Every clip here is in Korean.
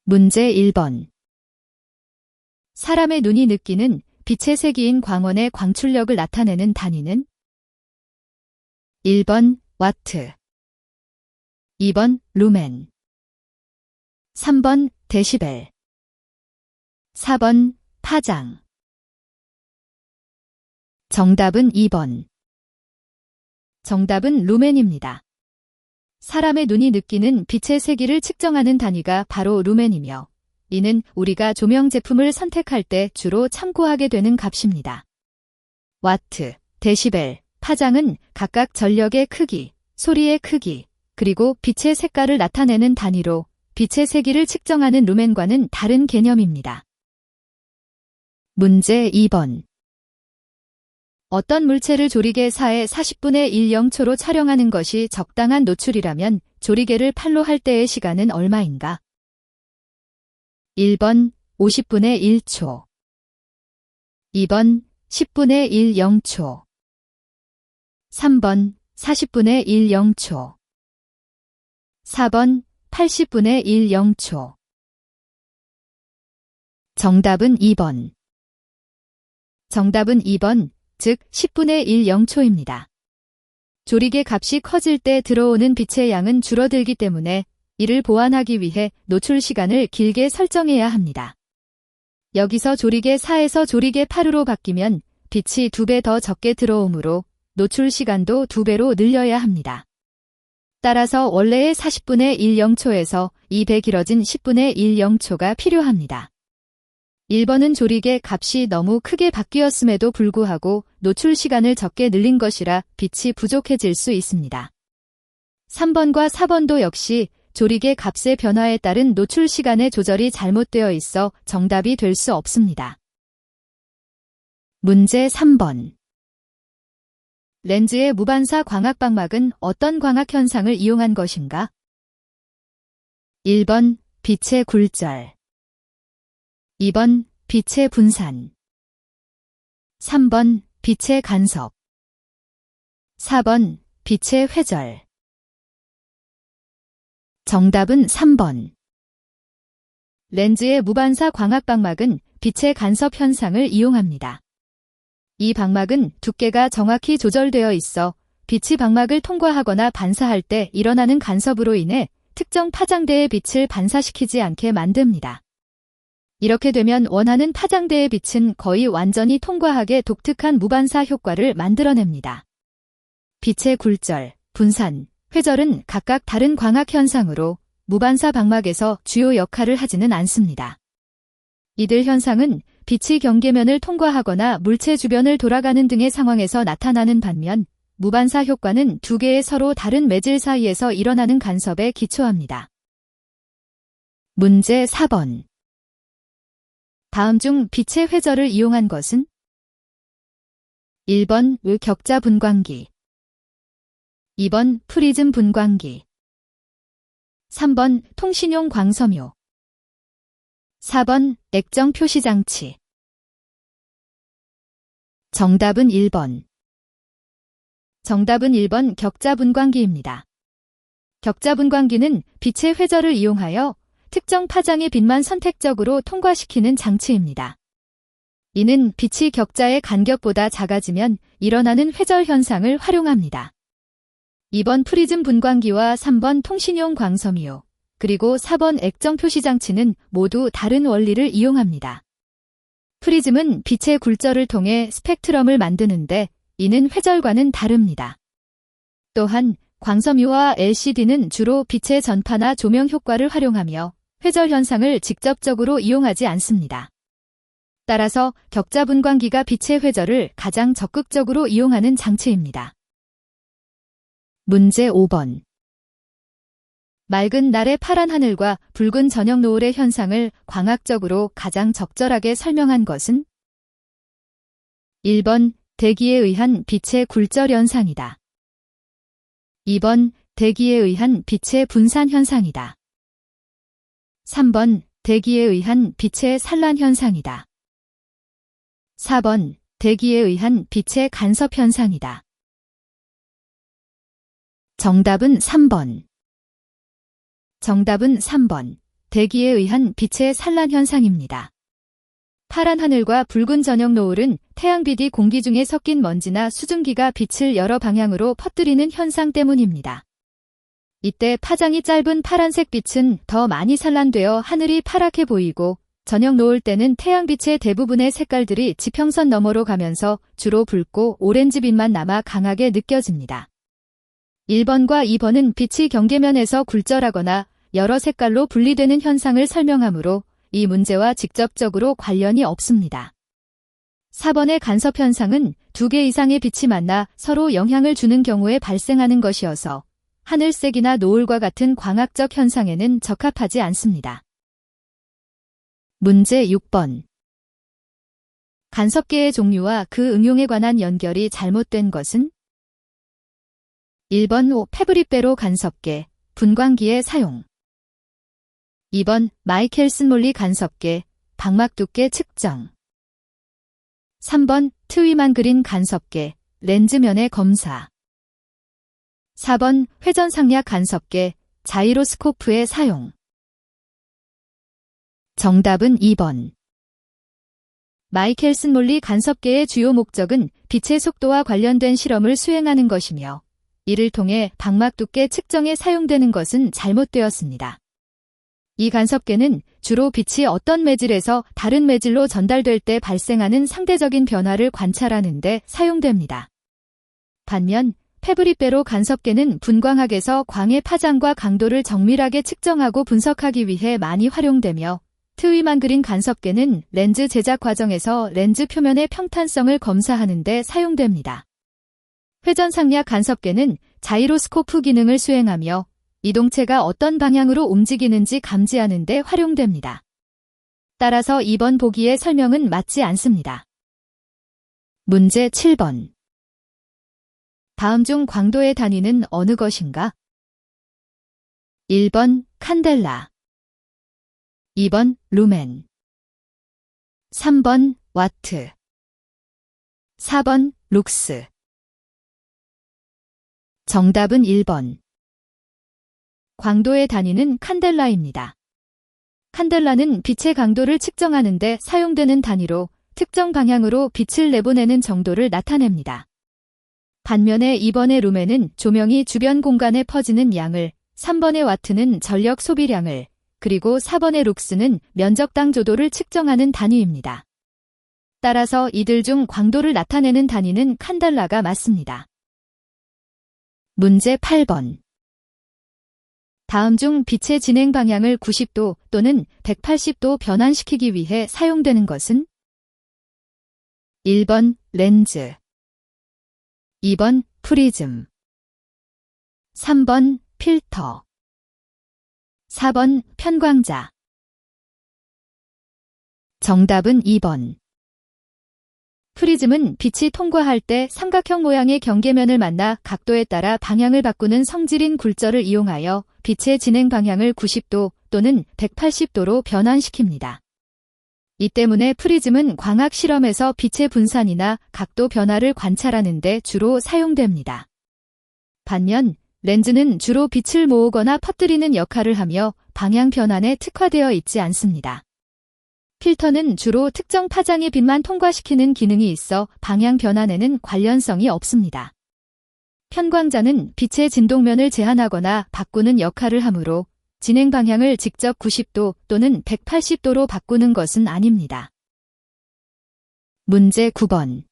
문제 1번. 사람의 눈이 느끼는 빛의 세기인 광원의 광출력을 나타내는 단위는 1번 와트, 2번 루멘, 3번 데시벨, 4번 파장. 정답은 2번. 정답은 루멘입니다. 사람의 눈이 느끼는 빛의 세기를 측정하는 단위가 바로 루멘이며, 이는 우리가 조명 제품을 선택할 때 주로 참고하게 되는 값입니다. 와트, 데시벨, 파장은 각각 전력의 크기, 소리의 크기, 그리고 빛의 색깔을 나타내는 단위로 빛의 세기를 측정하는 루멘과는 다른 개념입니다. 문제 2번. 어떤 물체를 조리개사에 40분의 1 0초로 촬영하는 것이 적당한 노출이라면 조리개를 팔로 할 때의 시간은 얼마인가? 1번 50분의 1초, 2번 10분의 1 0초, 3번 40분의 1 0초, 4번 80분의 1 0초. 정답은 2번. 정답은 2번, 즉 10분의 1 0초입니다. 조리개 값이 커질 때 들어오는 빛의 양은 줄어들기 때문에 이를 보완하기 위해 노출 시간을 길게 설정해야 합니다. 여기서 조리개 4에서 조리개 8으로 바뀌면 빛이 2배 더 적게 들어오므로 노출 시간도 2배로 늘려야 합니다. 따라서 원래의 40분의 1 0초에서 2배 길어진 10분의 1 0초가 필요합니다. 1번은 조리개 값이 너무 크게 바뀌었음에도 불구하고 노출 시간을 적게 늘린 것이라 빛이 부족해질 수 있습니다. 3번과 4번도 역시 조리개 값의 변화에 따른 노출 시간의 조절이 잘못되어 있어 정답이 될 수 없습니다. 문제 3번. 렌즈의 무반사 광학방막은 어떤 광학 현상을 이용한 것인가? 1번 빛의 굴절, 2번 빛의 분산, 3번 빛의 간섭, 4번 빛의 회절. 정답은 3번. 렌즈의 무반사 광학방막은 빛의 간섭 현상을 이용합니다. 이 방막은 두께가 정확히 조절되어 있어 빛이 방막을 통과하거나 반사할 때 일어나는 간섭으로 인해 특정 파장대의 빛을 반사시키지 않게 만듭니다. 이렇게 되면 원하는 파장대의 빛은 거의 완전히 통과하게 독특한 무반사 효과를 만들어냅니다. 빛의 굴절, 분산, 회절은 각각 다른 광학 현상으로 무반사 방막에서 주요 역할을 하지는 않습니다. 이들 현상은 빛이 경계면을 통과하거나 물체 주변을 돌아가는 등의 상황에서 나타나는 반면 무반사 효과는 두 개의 서로 다른 매질 사이에서 일어나는 간섭에 기초합니다. 문제 4번. 다음 중 빛의 회절을 이용한 것은? 1번 격자 분광기, 2번 프리즘 분광기, 3번 통신용 광섬유, 4번 액정 표시장치. 정답은 1번. 정답은 1번 격자 분광기입니다. 격자 분광기는 빛의 회절을 이용하여 특정 파장의 빛만 선택적으로 통과시키는 장치입니다. 이는 빛이 격자의 간격보다 작아지면 일어나는 회절 현상을 활용합니다. 2번 프리즘 분광기와 3번 통신용 광섬유, 그리고 4번 액정 표시장치는 모두 다른 원리를 이용합니다. 프리즘은 빛의 굴절을 통해 스펙트럼을 만드는데 이는 회절과는 다릅니다. 또한 광섬유와 LCD는 주로 빛의 전파나 조명 효과를 활용하며 회절 현상을 직접적으로 이용하지 않습니다. 따라서 격자 분광기가 빛의 회절을 가장 적극적으로 이용하는 장치입니다. 문제 5번. 맑은 날의 파란 하늘과 붉은 저녁 노을의 현상을 광학적으로 가장 적절하게 설명한 것은? 1번 대기에 의한 빛의 굴절 현상이다. 2번 대기에 의한 빛의 분산 현상이다. 3번 대기에 의한 빛의 산란 현상이다. 4번 대기에 의한 빛의 간섭 현상이다. 정답은 3번. 정답은 3번. 대기에 의한 빛의 산란 현상입니다. 파란 하늘과 붉은 저녁 노을은 태양빛이 공기 중에 섞인 먼지나 수증기가 빛을 여러 방향으로 퍼뜨리는 현상 때문입니다. 이때 파장이 짧은 파란색 빛은 더 많이 산란되어 하늘이 파랗게 보이고, 저녁 노을 때는 태양빛의 대부분의 색깔들이 지평선 너머로 가면서 주로 붉고 오렌지빛만 남아 강하게 느껴집니다. 1번과 2번은 빛이 경계면에서 굴절하거나 여러 색깔로 분리되는 현상을 설명하므로 이 문제와 직접적으로 관련이 없습니다. 4번의 간섭 현상은 2개 이상의 빛이 만나 서로 영향을 주는 경우에 발생하는 것이어서 하늘색이나 노을과 같은 광학적 현상에는 적합하지 않습니다. 문제 6번. 간섭계의 종류와 그 응용에 관한 연결이 잘못된 것은? 1번 페브리페로 간섭계, 분광기의 사용. 2번 마이켈슨-몰리 간섭계, 방막 두께 측정. 3번 트위만 그린 간섭계, 렌즈면의 검사. 4번 회전상략 간섭계, 자이로스코프의 사용. 정답은 2번. 마이켈슨-몰리 간섭계의 주요 목적은 빛의 속도와 관련된 실험을 수행하는 것이며, 이를 통해 방막 두께 측정에 사용되는 것은 잘못되었습니다. 이 간섭계는 주로 빛이 어떤 매질에서 다른 매질로 전달될 때 발생하는 상대적인 변화를 관찰하는 데 사용됩니다. 반면 페브리페로 간섭계는 분광학에서 광의 파장과 강도를 정밀하게 측정하고 분석하기 위해 많이 활용되며, 트위만 그린 간섭계는 렌즈 제작 과정에서 렌즈 표면의 평탄성을 검사하는 데 사용됩니다. 회전상략 간섭계는 자이로스코프 기능을 수행하며 이동체가 어떤 방향으로 움직이는지 감지하는 데 활용됩니다. 따라서 2번 보기의 설명은 맞지 않습니다. 문제 7번. 다음 중 광도의 단위는 어느 것인가? 1번 칸델라, 2번 루멘, 3번 와트, 4번 룩스. 정답은 1번. 광도의 단위는 칸델라입니다. 칸델라는 빛의 강도를 측정하는 데 사용되는 단위로 특정 방향으로 빛을 내보내는 정도를 나타냅니다. 반면에 2번의 루멘은 조명이 주변 공간에 퍼지는 양을, 3번의 와트는 전력 소비량을, 그리고 4번의 룩스는 면적당 조도를 측정하는 단위입니다. 따라서 이들 중 광도를 나타내는 단위는 칸델라가 맞습니다. 문제 8번. 다음 중 빛의 진행 방향을 90도 또는 180도 변환시키기 위해 사용되는 것은? 1번 렌즈, 2번 프리즘, 3번 필터, 4번 편광자. 정답은 2번. 프리즘은 빛이 통과할 때 삼각형 모양의 경계면을 만나 각도에 따라 방향을 바꾸는 성질인 굴절을 이용하여 빛의 진행 방향을 90도 또는 180도로 변환시킵니다. 이 때문에 프리즘은 광학 실험에서 빛의 분산이나 각도 변화를 관찰하는 데 주로 사용됩니다. 반면 렌즈는 주로 빛을 모으거나 퍼뜨리는 역할을 하며 방향 변환에 특화되어 있지 않습니다. 필터는 주로 특정 파장의 빛만 통과시키는 기능이 있어 방향 변환에는 관련성이 없습니다. 편광자는 빛의 진동면을 제한하거나 바꾸는 역할을 하므로 진행 방향을 직접 90도 또는 180도로 바꾸는 것은 아닙니다. 문제 9번.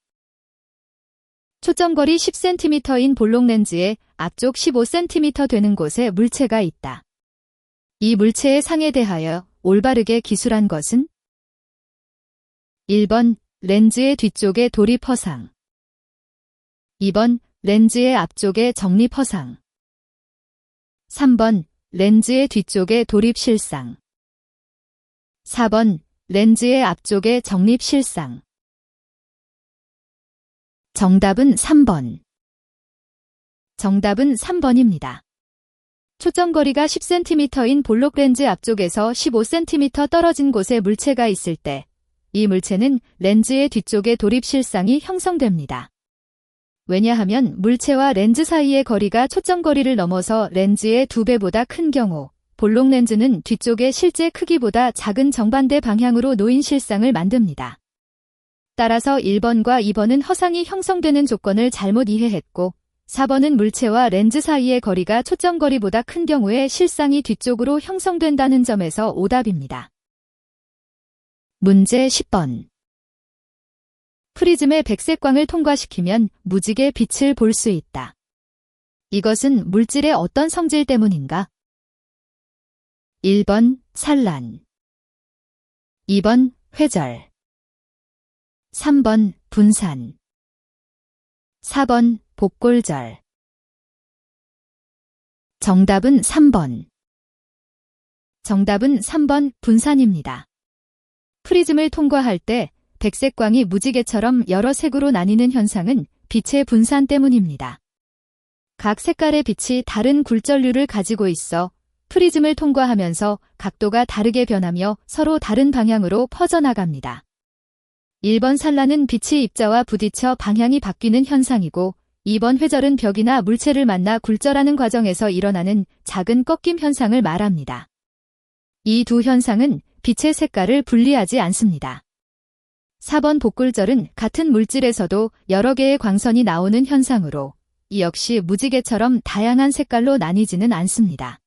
초점거리 10cm인 볼록 렌즈의 앞쪽 15cm 되는 곳에 물체가 있다. 이 물체의 상에 대하여 올바르게 기술한 것은? 1번 렌즈의 뒤쪽의 도립 허상, 2번 렌즈의 앞쪽의 정립 허상, 3번 렌즈의 뒤쪽의 도립 실상, 4번 렌즈의 앞쪽의 정립 실상. 정답은 3번. 정답은 3번입니다. 초점거리가 10cm인 볼록 렌즈 앞쪽에서 15cm 떨어진 곳에 물체가 있을 때 이 물체는 렌즈의 뒤쪽의 도립 실상이 형성됩니다. 왜냐하면 물체와 렌즈 사이의 거리가 초점거리를 넘어서 렌즈의 2배보다 큰 경우 볼록 렌즈는 뒤쪽의 실제 크기보다 작은 정반대 방향으로 놓인 실상을 만듭니다. 따라서 1번과 2번은 허상이 형성되는 조건을 잘못 이해했고 4번은 물체와 렌즈 사이의 거리가 초점거리보다 큰 경우에 실상이 뒤쪽으로 형성된다는 점에서 오답입니다. 문제 10번. 프리즘의 백색광을 통과시키면 무지개 빛을 볼 수 있다. 이것은 물질의 어떤 성질 때문인가? 1번 산란, 2번 회절, 3번 분산, 4번 복골절. 정답은 3번. 정답은 3번 분산입니다. 프리즘을 통과할 때 백색광이 무지개처럼 여러 색으로 나뉘는 현상은 빛의 분산 때문입니다. 각 색깔의 빛이 다른 굴절률을 가지고 있어 프리즘을 통과하면서 각도가 다르게 변하며 서로 다른 방향으로 퍼져나갑니다. 1번 산란은 빛의 입자와 부딪혀 방향이 바뀌는 현상이고 2번 회절은 벽이나 물체를 만나 굴절하는 과정에서 일어나는 작은 꺾임 현상을 말합니다. 이 두 현상은 빛의 색깔을 분리하지 않습니다. 4번 복골절은 같은 물질에서도 여러 개의 광선이 나오는 현상으로 이 역시 무지개처럼 다양한 색깔로 나뉘지는 않습니다.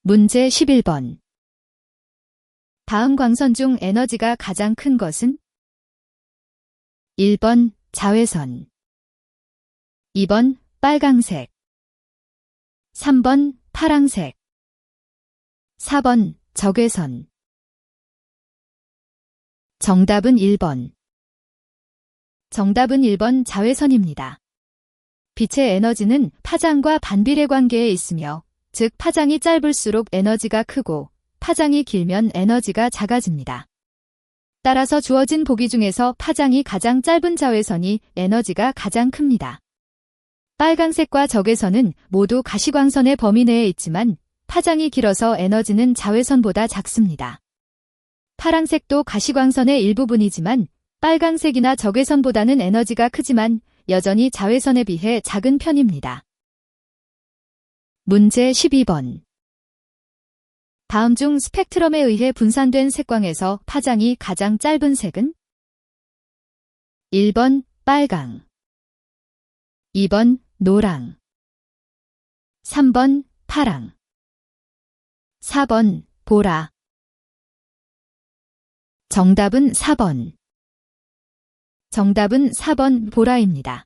문제 11번. 다음 광선 중 에너지가 가장 큰 것은? 1번 자외선, 2번 빨강색, 3번 파랑색, 4번 적외선. 정답은 1번. 정답은 1번 자외선입니다. 빛의 에너지는 파장과 반비례 관계에 있으며, 즉 파장이 짧을수록 에너지가 크고 파장이 길면 에너지가 작아집니다. 따라서 주어진 보기 중에서 파장이 가장 짧은 자외선이 에너지가 가장 큽니다. 빨강색과 적외선은 모두 가시광선의 범위 내에 있지만 파장이 길어서 에너지는 자외선보다 작습니다. 파랑색도 가시광선의 일부분이지만 빨강색이나 적외선보다는 에너지가 크지만 여전히 자외선에 비해 작은 편입니다. 문제 12번. 다음 중 스펙트럼에 의해 분산된 색광에서 파장이 가장 짧은 색은? 1번 빨강, 2번 노랑, 3번 파랑, 4번 보라. 정답은 4번. 정답은 4번 보라입니다.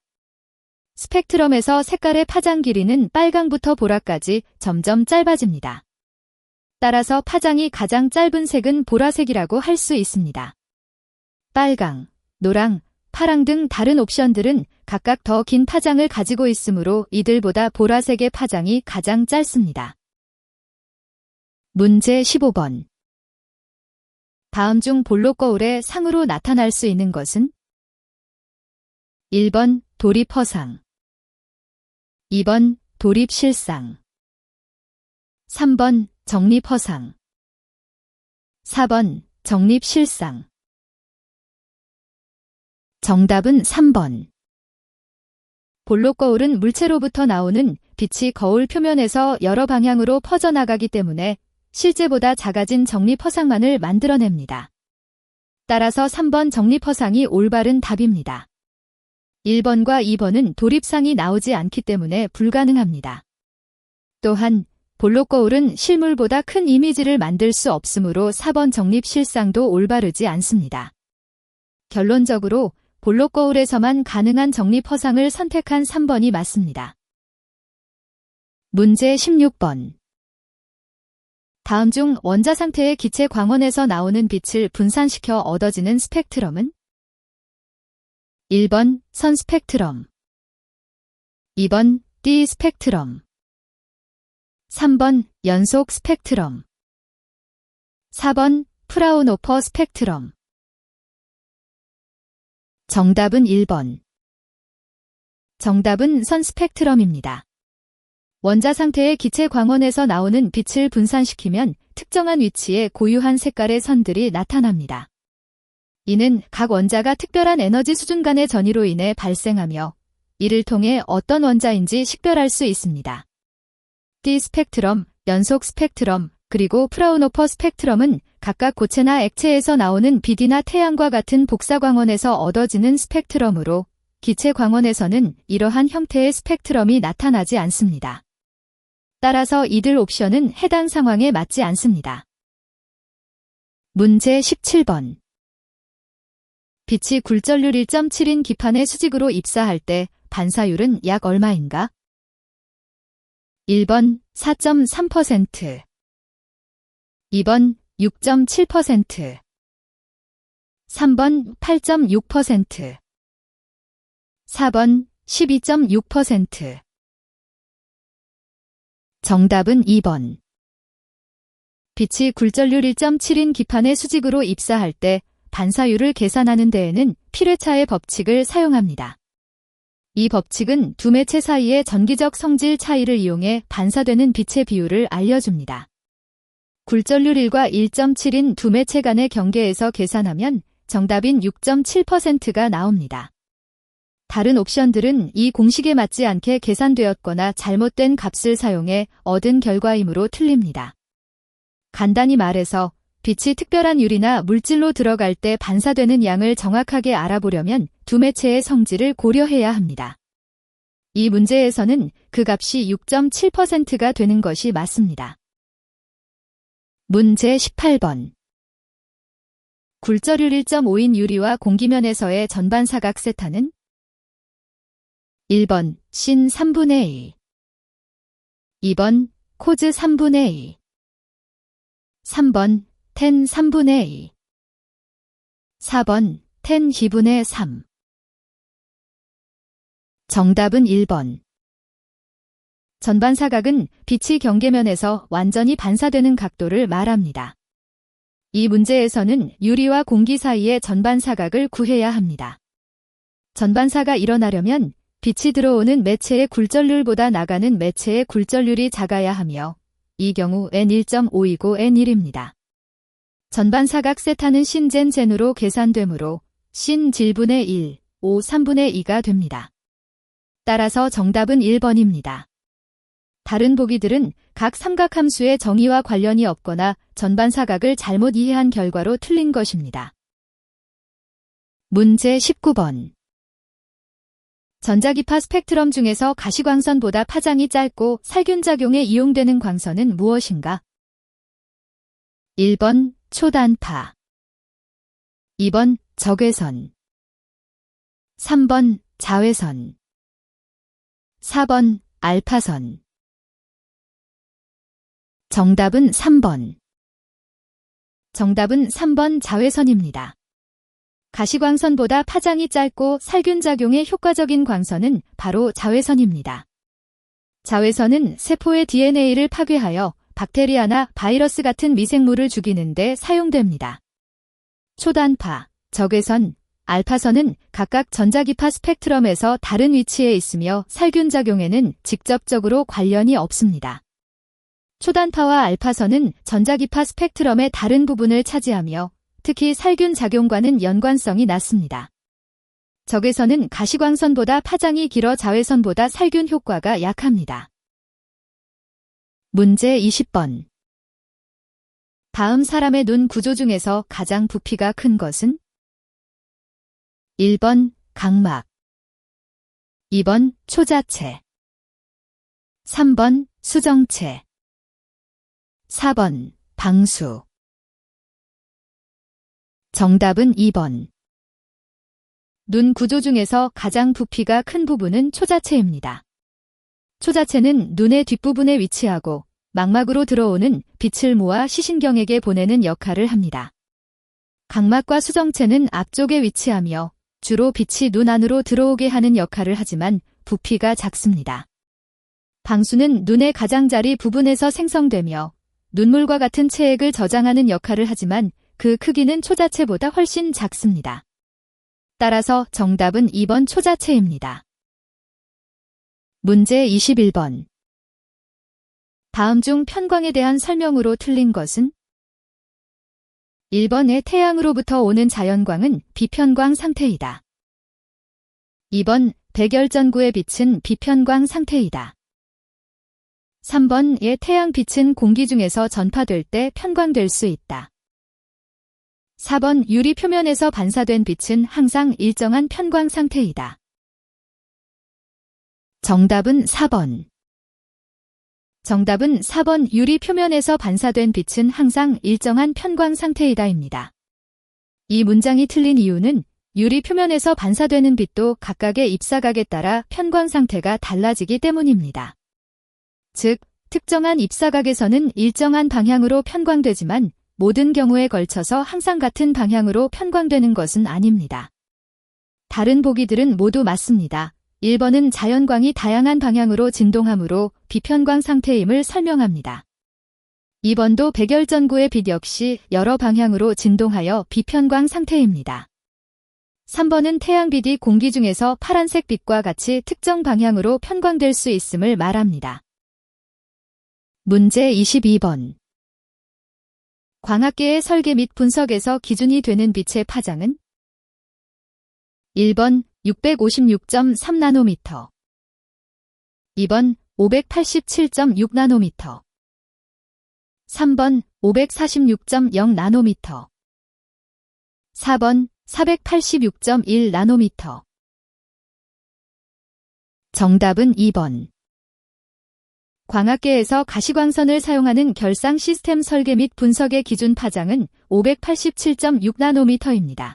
스펙트럼에서 색깔의 파장 길이는 빨강부터 보라까지 점점 짧아집니다. 따라서 파장이 가장 짧은 색은 보라색이라고 할 수 있습니다. 빨강, 노랑, 파랑 등 다른 옵션들은 각각 더 긴 파장을 가지고 있으므로 이들보다 보라색의 파장이 가장 짧습니다. 문제 15번. 다음 중 볼록 거울의 상으로 나타날 수 있는 것은? 1번 도립허상, 2번 도립실상, 3번 정립허상, 4번 정립실상. 정답은 3번. 볼록 거울은 물체로부터 나오는 빛이 거울 표면에서 여러 방향으로 퍼져나가기 때문에 실제보다 작아진 정립허상만을 만들어냅니다. 따라서 3번 정립허상이 올바른 답입니다. 1번과 2번은 도립상이 나오지 않기 때문에 불가능합니다. 또한 볼록 거울은 실물보다 큰 이미지를 만들 수 없으므로 4번 정립실상도 올바르지 않습니다. 결론적으로 볼록 거울에서만 가능한 정립허상을 선택한 3번이 맞습니다. 문제 16번. 다음 중 원자 상태의 기체 광원에서 나오는 빛을 분산시켜 얻어지는 스펙트럼은? 1번 선 스펙트럼, 2번 띠 스펙트럼, 3번 연속 스펙트럼, 4번 프라운호퍼 스펙트럼. 정답은 1번. 정답은 선 스펙트럼입니다. 원자 상태의 기체 광원에서 나오는 빛을 분산시키면 특정한 위치에 고유한 색깔의 선들이 나타납니다. 이는 각 원자가 특별한 에너지 수준 간의 전이로 인해 발생하며 이를 통해 어떤 원자인지 식별할 수 있습니다. 띠 스펙트럼, 연속 스펙트럼, 그리고 프라운호퍼 스펙트럼은 각각 고체나 액체에서 나오는 빛이나 태양과 같은 복사광원에서 얻어지는 스펙트럼으로 기체 광원에서는 이러한 형태의 스펙트럼이 나타나지 않습니다. 따라서 이들 옵션은 해당 상황에 맞지 않습니다. 문제 17번. 빛이 굴절률 1.7인 기판의 수직으로 입사할 때 반사율은 약 얼마인가? 1번 4.3%, 2번 6.7%, 3번 8.6%, 4번 12.6%. 정답은 2번. 빛이 굴절률 1.7인 기판의 수직으로 입사할 때 반사율을 계산하는 데에는 피레차의 법칙을 사용합니다. 이 법칙은 두 매체 사이의 전기적 성질 차이를 이용해 반사되는 빛의 비율을 알려줍니다. 굴절률 1과 1.7인 두 매체 간의 경계에서 계산하면 정답인 6.7%가 나옵니다. 다른 옵션들은 이 공식에 맞지 않게 계산되었거나 잘못된 값을 사용해 얻은 결과이므로 틀립니다. 간단히 말해서 빛이 특별한 유리나 물질로 들어갈 때 반사되는 양을 정확하게 알아보려면 두 매체의 성질을 고려해야 합니다. 이 문제에서는 그 값이 6.7%가 되는 것이 맞습니다. 문제 18번. 굴절률 1.5인 유리와 공기면에서의 전반사각 세타는 1번 신 3분의 2, 2번 코즈 3분의 2, 3번 텐 3분의 2, 4번 텐 2분의 3. 정답은 1번. 전반사각은 빛이 경계면에서 완전히 반사되는 각도를 말합니다. 이 문제에서는 유리와 공기 사이의 전반사각을 구해야 합니다. 전반사가 일어나려면 빛이 들어오는 매체의 굴절률보다 나가는 매체의 굴절률이 작아야 하며 이 경우 N1.5이고 N1입니다. 전반사각 세타는 신젠젠으로 계산되므로 신 1분의 1, 5 3분의 2가 됩니다. 따라서 정답은 1번입니다. 다른 보기들은 각 삼각함수의 정의와 관련이 없거나 전반사각을 잘못 이해한 결과로 틀린 것입니다. 문제 19번. 전자기파 스펙트럼 중에서 가시광선보다 파장이 짧고 살균작용에 이용되는 광선은 무엇인가? 1번 초단파, 2번 적외선, 3번 자외선, 4번 알파선. 정답은 3번. 정답은 3번 자외선입니다. 가시광선보다 파장이 짧고 살균작용에 효과적인 광선은 바로 자외선입니다. 자외선은 세포의 DNA를 파괴하여 박테리아나 바이러스 같은 미생물을 죽이는 데 사용됩니다. 초단파, 적외선, 알파선은 각각 전자기파 스펙트럼에서 다른 위치에 있으며 살균작용에는 직접적으로 관련이 없습니다. 초단파와 알파선은 전자기파 스펙트럼의 다른 부분을 차지하며 특히 살균작용과는 연관성이 낮습니다. 적외선은 가시광선보다 파장이 길어 자외선보다 살균 효과가 약합니다. 문제 20번. 다음 사람의 눈 구조 중에서 가장 부피가 큰 것은? 1번 각막, 2번 초자체, 3번 수정체, 4번 방수. 정답은 2번. 눈 구조 중에서 가장 부피가 큰 부분은 초자체입니다. 초자체는 눈의 뒷부분에 위치하고 망막으로 들어오는 빛을 모아 시신경에게 보내는 역할을 합니다. 각막과 수정체는 앞쪽에 위치하며 주로 빛이 눈 안으로 들어오게 하는 역할을 하지만 부피가 작습니다. 방수는 눈의 가장자리 부분에서 생성되며 눈물과 같은 체액을 저장하는 역할을 하지만 그 크기는 초자체보다 훨씬 작습니다. 따라서 정답은 2번 초자체입니다. 문제 21번. 다음 중 편광에 대한 설명으로 틀린 것은? 1번의 태양으로부터 오는 자연광은 비편광 상태이다. 2번 백열전구의 빛은 비편광 상태이다. 3번의 태양빛은 공기 중에서 전파될 때 편광될 수 있다. 4번 유리 표면에서 반사된 빛은 항상 일정한 편광 상태이다. 정답은 4번. 정답은 4번 유리 표면에서 반사된 빛은 항상 일정한 편광 상태이다입니다. 이 문장이 틀린 이유는 유리 표면에서 반사되는 빛도 각각의 입사각에 따라 편광 상태가 달라지기 때문입니다. 즉, 특정한 입사각에서는 일정한 방향으로 편광되지만 모든 경우에 걸쳐서 항상 같은 방향으로 편광되는 것은 아닙니다. 다른 보기들은 모두 맞습니다. 1번은 자연광이 다양한 방향으로 진동하므로 비편광 상태임을 설명합니다. 2번도 백열전구의 빛 역시 여러 방향으로 진동하여 비편광 상태입니다. 3번은 태양빛이 공기 중에서 파란색 빛과 같이 특정 방향으로 편광될 수 있음을 말합니다. 문제 22번. 광학계의 설계 및 분석에서 기준이 되는 빛의 파장은? 1번 656.3나노미터 2번 587.6나노미터 3번 546.0나노미터 4번 486.1나노미터 정답은 2번. 광학계에서 가시광선을 사용하는 결상 시스템 설계 및 분석의 기준 파장은 587.6나노미터입니다.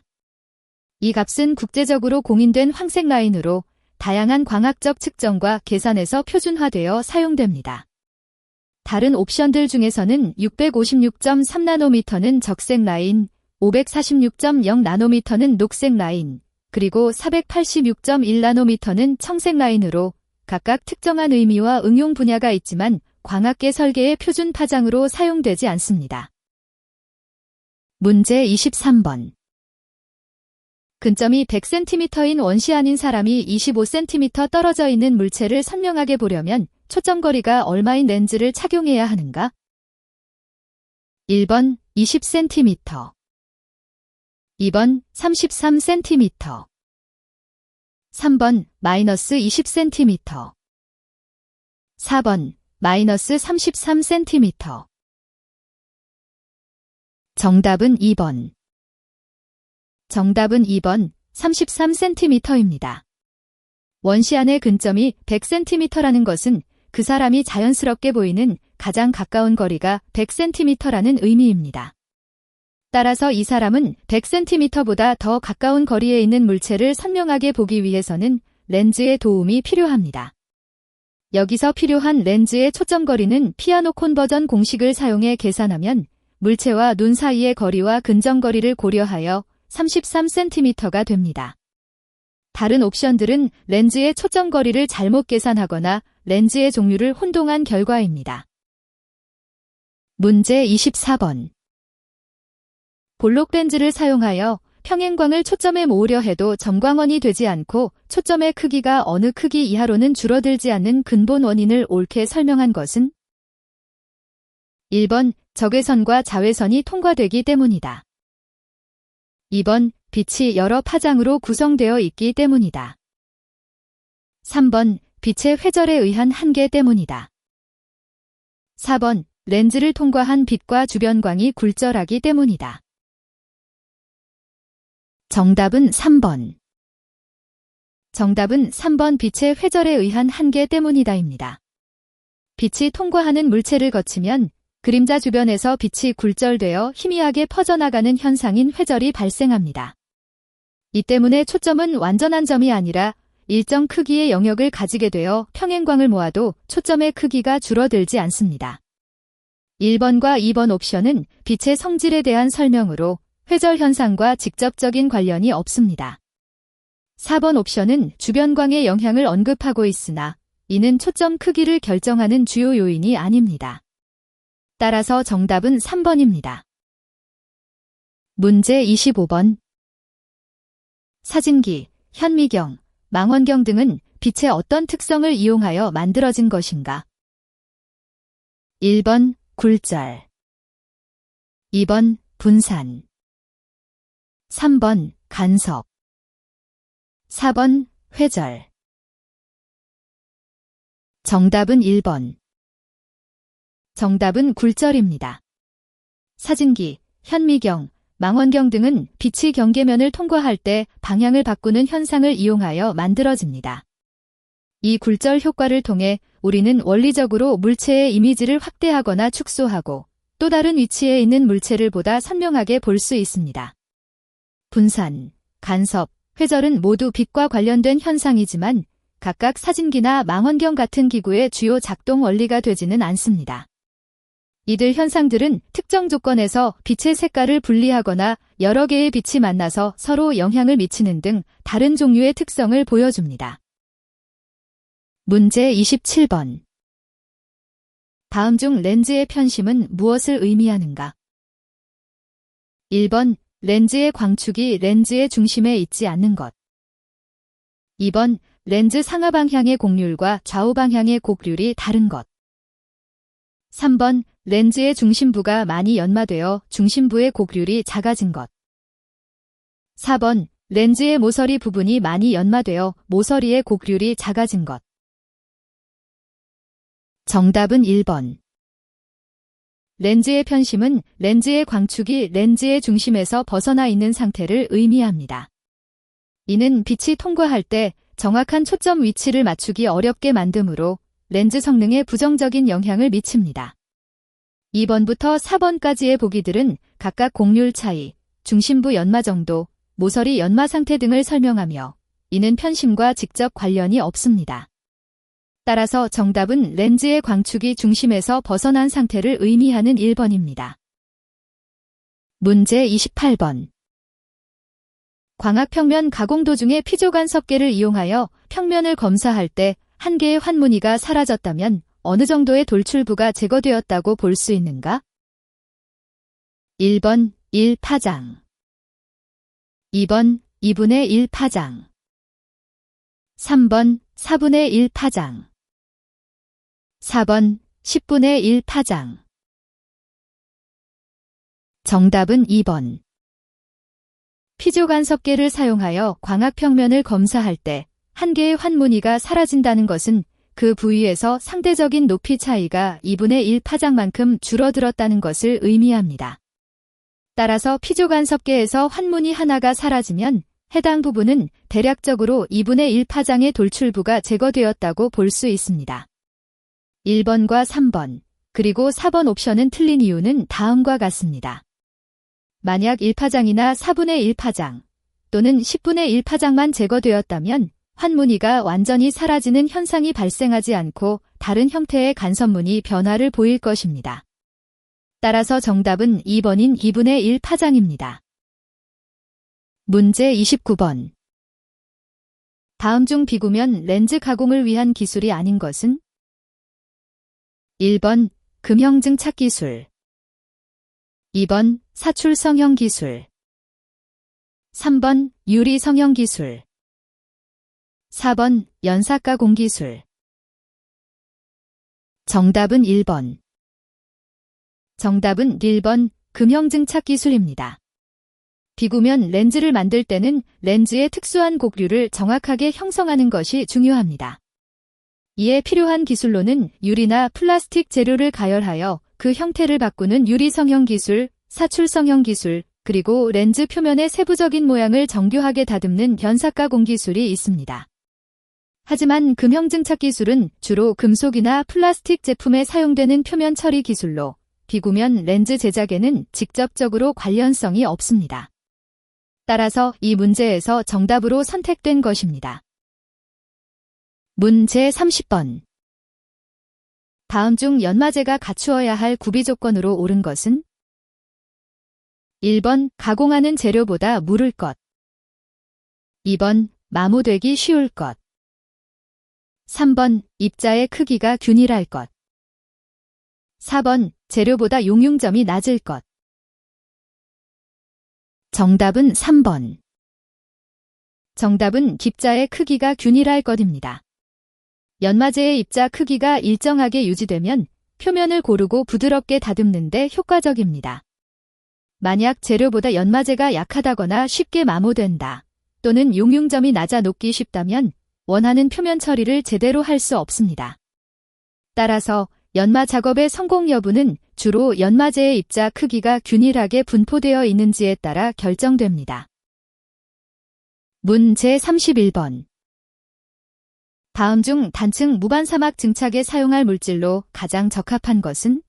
이 값은 국제적으로 공인된 황색 라인으로 다양한 광학적 측정과 계산에서 표준화되어 사용됩니다. 다른 옵션들 중에서는 656.3나노미터는 적색 라인, 546.0나노미터는 녹색 라인, 그리고 486.1나노미터는 청색 라인으로 각각 특정한 의미와 응용 분야가 있지만 광학계 설계의 표준 파장으로 사용되지 않습니다. 문제 23번. 근점이 100cm인 원시 아닌 사람이 25cm 떨어져 있는 물체를 선명하게 보려면 초점거리가 얼마인 렌즈를 착용해야 하는가? 1번 20cm 2번 33cm 3번 마이너스 20cm 4번 마이너스 33cm 정답은 2번. 정답은 2번 33cm입니다. 원시 안의 근점이 100cm라는 것은 그 사람이 자연스럽게 보이는 가장 가까운 거리가 100cm라는 의미입니다. 따라서 이 사람은 100cm보다 더 가까운 거리에 있는 물체를 선명하게 보기 위해서는 렌즈의 도움이 필요합니다. 여기서 필요한 렌즈의 초점거리는 피아노 콘버전 공식을 사용해 계산하면 물체와 눈 사이의 거리와 근점거리를 고려하여 33cm가 됩니다. 다른 옵션들은 렌즈의 초점거리를 잘못 계산하거나 렌즈의 종류를 혼동한 결과입니다. 문제 24번. 볼록 렌즈를 사용하여 평행광을 초점에 모으려 해도 점광원이 되지 않고 초점의 크기가 어느 크기 이하로는 줄어들지 않는 근본 원인을 옳게 설명한 것은? 1번 적외선과 자외선이 통과되기 때문이다. 2번 빛이 여러 파장으로 구성되어 있기 때문이다. 3번 빛의 회절에 의한 한계 때문이다. 4번 렌즈를 통과한 빛과 주변광이 굴절하기 때문이다. 정답은 3번. 정답은 3번 빛의 회절에 의한 한계 때문이다입니다. 빛이 통과하는 물체를 거치면 그림자 주변에서 빛이 굴절되어 희미하게 퍼져나가는 현상인 회절이 발생합니다. 이 때문에 초점은 완전한 점이 아니라 일정 크기의 영역을 가지게 되어 평행광을 모아도 초점의 크기가 줄어들지 않습니다. 1번과 2번 옵션은 빛의 성질에 대한 설명으로 회절 현상과 직접적인 관련이 없습니다. 4번 옵션은 주변광의 영향을 언급하고 있으나 이는 초점 크기를 결정하는 주요 요인이 아닙니다. 따라서 정답은 3번입니다. 문제 25번. 사진기, 현미경, 망원경 등은 빛의 어떤 특성을 이용하여 만들어진 것인가? 1번 굴절 2번 분산 3번 간섭 4번 회절 정답은 1번. 정답은 굴절입니다. 사진기, 현미경, 망원경 등은 빛이 경계면을 통과할 때 방향을 바꾸는 현상을 이용하여 만들어집니다. 이 굴절 효과를 통해 우리는 원리적으로 물체의 이미지를 확대하거나 축소하고 또 다른 위치에 있는 물체를 보다 선명하게 볼 수 있습니다. 분산, 간섭, 회절은 모두 빛과 관련된 현상이지만 각각 사진기나 망원경 같은 기구의 주요 작동 원리가 되지는 않습니다. 이들 현상들은 특정 조건에서 빛의 색깔을 분리하거나 여러 개의 빛이 만나서 서로 영향을 미치는 등 다른 종류의 특성을 보여줍니다. 문제 27번. 다음 중 렌즈의 편심은 무엇을 의미하는가? 1번, 렌즈의 광축이 렌즈의 중심에 있지 않는 것. 2번, 렌즈 상하 방향의 곡률과 좌우 방향의 곡률이 다른 것. 3번, 렌즈의 중심부가 많이 연마되어 중심부의 곡률이 작아진 것. 4번, 렌즈의 모서리 부분이 많이 연마되어 모서리의 곡률이 작아진 것. 정답은 1번. 렌즈의 편심은 렌즈의 광축이 렌즈의 중심에서 벗어나 있는 상태를 의미합니다. 이는 빛이 통과할 때 정확한 초점 위치를 맞추기 어렵게 만드므로 렌즈 성능에 부정적인 영향을 미칩니다. 2번부터 4번까지의 보기들은 각각 곡률 차이, 중심부 연마 정도, 모서리 연마 상태 등을 설명하며 이는 편심과 직접 관련이 없습니다. 따라서 정답은 렌즈의 광축이 중심에서 벗어난 상태를 의미하는 1번입니다. 문제 28번. 광학평면 가공 도중에 피조 간섭계를 이용하여 평면을 검사할 때 한 개의 환무늬가 사라졌다면 어느 정도의 돌출부가 제거되었다고 볼 수 있는가? 1번 1파장, 2번 2분의 1파장, 3번 4분의 1파장, 4번 10분의 1파장. 정답은 2번. 피조 간섭계를 사용하여 광학평면을 검사할 때 한 개의 환무늬가 사라진다는 것은 그 부위에서 상대적인 높이 차이가 2분의 1파장만큼 줄어들었다는 것을 의미합니다. 따라서 피조 간섭계에서 환무늬 하나가 사라지면 해당 부분은 대략적으로 2분의 1파장의 돌출부가 제거되었다고 볼 수 있습니다. 1번과 3번, 그리고 4번 옵션은 틀린 이유는 다음과 같습니다. 만약 1파장이나 4분의 1파장 또는 10분의 1파장만 제거되었다면 환무늬가 완전히 사라지는 현상이 발생하지 않고 다른 형태의 간섭무늬 변화를 보일 것입니다. 따라서 정답은 2번인 2분의 1파장입니다. 문제 29번. 다음 중 비구면 렌즈 가공을 위한 기술이 아닌 것은? 1번 금형 증착 기술, 2번 사출 성형 기술, 3번 유리 성형 기술, 4번 연사 가공 기술. 정답은 1번. 정답은 1번 금형 증착 기술입니다. 비구면 렌즈를 만들 때는 렌즈의 특수한 곡률을 정확하게 형성하는 것이 중요합니다. 이에 필요한 기술로는 유리나 플라스틱 재료를 가열하여 그 형태를 바꾸는 유리 성형 기술, 사출 성형 기술, 그리고 렌즈 표면의 세부적인 모양을 정교하게 다듬는 연사 가공 기술이 있습니다. 하지만 금형 증착 기술은 주로 금속이나 플라스틱 제품에 사용되는 표면 처리 기술로 비구면 렌즈 제작에는 직접적으로 관련성이 없습니다. 따라서 이 문제에서 정답으로 선택된 것입니다. 문제 30번. 다음 중 연마제가 갖추어야 할 구비 조건으로 옳은 것은? 1번 가공하는 재료보다 무를 것, 2번 마모되기 쉬울 것, 3번 입자의 크기가 균일할 것, 4번 재료보다 용융점이 낮을 것. 정답은 3번. 정답은 입자의 크기가 균일할 것입니다. 연마제의 입자 크기가 일정하게 유지되면 표면을 고르고 부드럽게 다듬는 데 효과적입니다. 만약 재료보다 연마제가 약하다거나 쉽게 마모된다 또는 용융점이 낮아 녹기 쉽다면 원하는 표면 처리를 제대로 할 수 없습니다. 따라서 연마 작업의 성공 여부는 주로 연마제의 입자 크기가 균일하게 분포되어 있는지에 따라 결정됩니다. 문 제31번. 다음 중 단층 무반사막 증착에 사용할 물질로 가장 적합한 것은?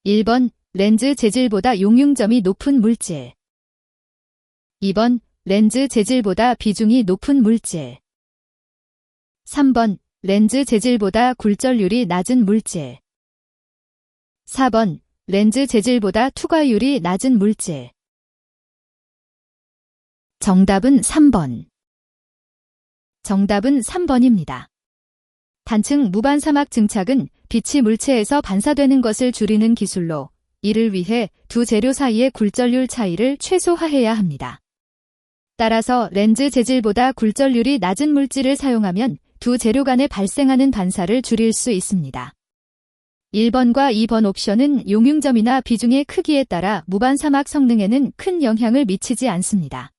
1번 렌즈 재질보다 용융점이 높은 물질. 2번 렌즈 재질보다 비중이 높은 물질. 3번 렌즈 재질보다 굴절률이 낮은 물질. 4번 렌즈 재질보다 투과율이 낮은 물질. 정답은 3번. 정답은 3번입니다. 단층 무반사막 증착은 빛이 물체에서 반사되는 것을 줄이는 기술로 이를 위해 두 재료 사이의 굴절률 차이를 최소화해야 합니다. 따라서 렌즈 재질보다 굴절률이 낮은 물질을 사용하면 두 재료 간에 발생하는 반사를 줄일 수 있습니다. 1번과 2번 옵션은 용융점이나 비중의 크기에 따라 무반사막 성능에는 큰 영향을 미치지 않습니다.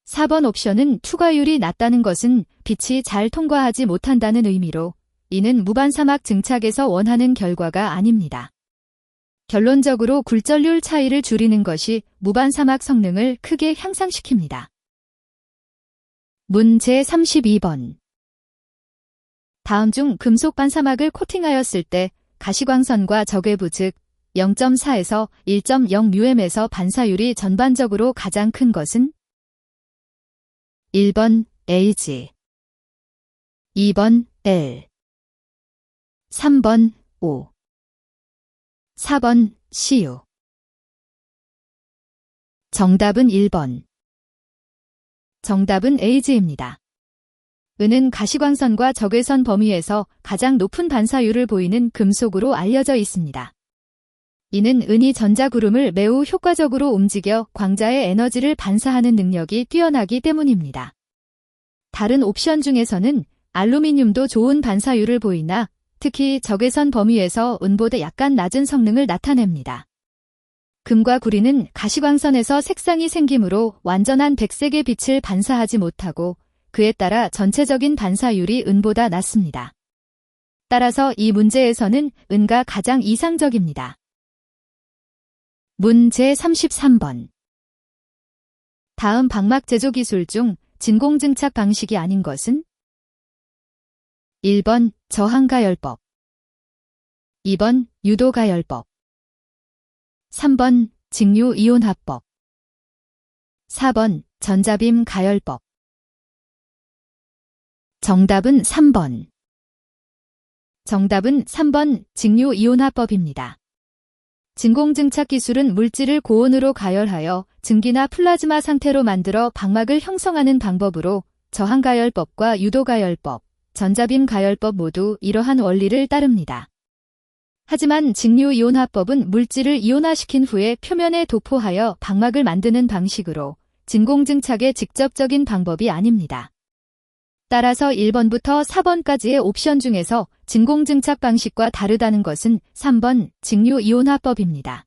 4번 옵션은 투과율이 낮다는 것은 빛이 잘 통과하지 못한다는 의미로 이는 무반사막 증착에서 원하는 결과가 아닙니다. 결론적으로 굴절률 차이를 줄이는 것이 무반사막 성능을 크게 향상시킵니다. 문 제32번. 다음 중 금속 반사막을 코팅하였을 때 가시광선과 적외부 즉 0.4에서 1.0μm에서 반사율이 전반적으로 가장 큰 것은? 1번 LG, 2번 L, 3번 O, 4번 CU. 정답은 1번. 정답은 LG입니다. 은은 가시광선과 적외선 범위에서 가장 높은 반사율을 보이는 금속으로 알려져 있습니다. 이는 은이 전자구름을 매우 효과적으로 움직여 광자의 에너지를 반사하는 능력이 뛰어나기 때문입니다. 다른 옵션 중에서는 알루미늄도 좋은 반사율을 보이나 특히 적외선 범위에서 은보다 약간 낮은 성능을 나타냅니다. 금과 구리는 가시광선에서 색상이 생기므로 완전한 백색의 빛을 반사하지 못하고 그에 따라 전체적인 반사율이 은보다 낮습니다. 따라서 이 문제에서는 은가 가장 이상적입니다. 문 제33번. 다음 방막 제조 기술 중 진공증착 방식이 아닌 것은? 1번 저항가열법, 2번 유도가열법, 3번 직류이온화법, 4번 전자빔 가열법. 정답은 3번. 정답은 3번 직류이온화법입니다. 진공증착 기술은 물질을 고온으로 가열하여 증기나 플라즈마 상태로 만들어 방막을 형성하는 방법으로 저항가열법과 유도가열법, 전자빔 가열법 모두 이러한 원리를 따릅니다. 하지만 직류이온화법은 물질을 이온화시킨 후에 표면에 도포하여 방막을 만드는 방식으로 진공증착의 직접적인 방법이 아닙니다. 따라서 1번부터 4번까지의 옵션 중에서 진공증착 방식과 다르다는 것은 3번 직류이온화법입니다.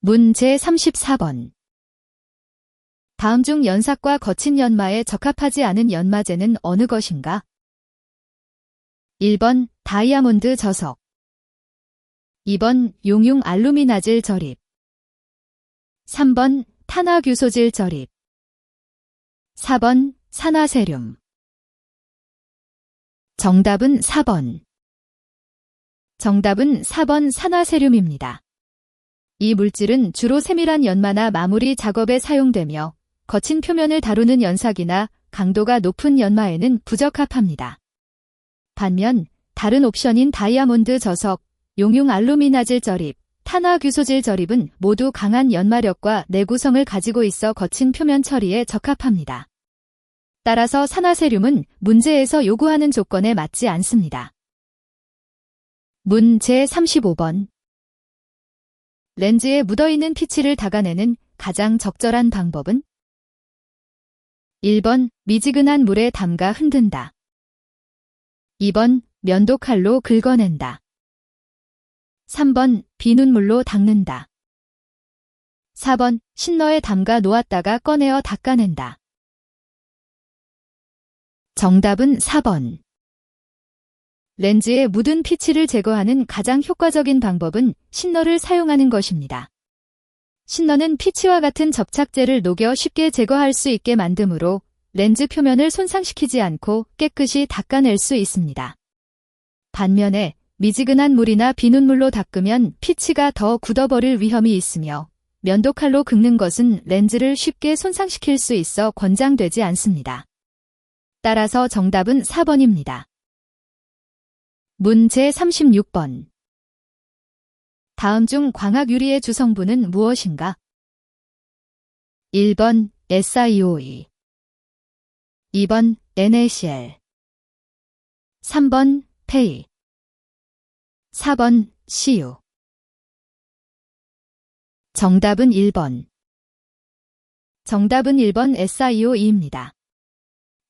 문 제34번. 다음 중 연삭과 거친 연마에 적합하지 않은 연마제는 어느 것인가? 1번 다이아몬드 저석, 2번 용융 알루미나질 절입, 3번 탄화규소질 절입, 4번 산화세륨. 정답은 4번. 정답은 4번 산화세륨입니다. 이 물질은 주로 세밀한 연마나 마무리 작업에 사용되며 거친 표면을 다루는 연삭이나 강도가 높은 연마에는 부적합합니다. 반면 다른 옵션인 다이아몬드 저석, 용융 알루미나질 절입, 탄화규소질 절입은 모두 강한 연마력과 내구성을 가지고 있어 거친 표면 처리에 적합합니다. 따라서 산화세륨은 문제에서 요구하는 조건에 맞지 않습니다. 문 제35번. 렌즈에 묻어있는 피치를 닦아내는 가장 적절한 방법은? 1번 미지근한 물에 담가 흔든다. 2번 면도칼로 긁어낸다. 3번 비눗물로 닦는다. 4번 신너에 담가 놓았다가 꺼내어 닦아낸다. 정답은 4번. 렌즈에 묻은 피치를 제거하는 가장 효과적인 방법은 신너를 사용하는 것입니다. 신너는 피치와 같은 접착제를 녹여 쉽게 제거할 수 있게 만드므로 렌즈 표면을 손상시키지 않고 깨끗이 닦아낼 수 있습니다. 반면에 미지근한 물이나 비눗물로 닦으면 피치가 더 굳어버릴 위험이 있으며 면도칼로 긁는 것은 렌즈를 쉽게 손상시킬 수 있어 권장되지 않습니다. 따라서 정답은 4번입니다. 문제 36번. 다음 중 광학 유리의 주성분은 무엇인가? 1번 SiO2, 2번 NaCl, 3번 Pe, 4번 Cu. 정답은 1번. 정답은 1번 SiO2입니다.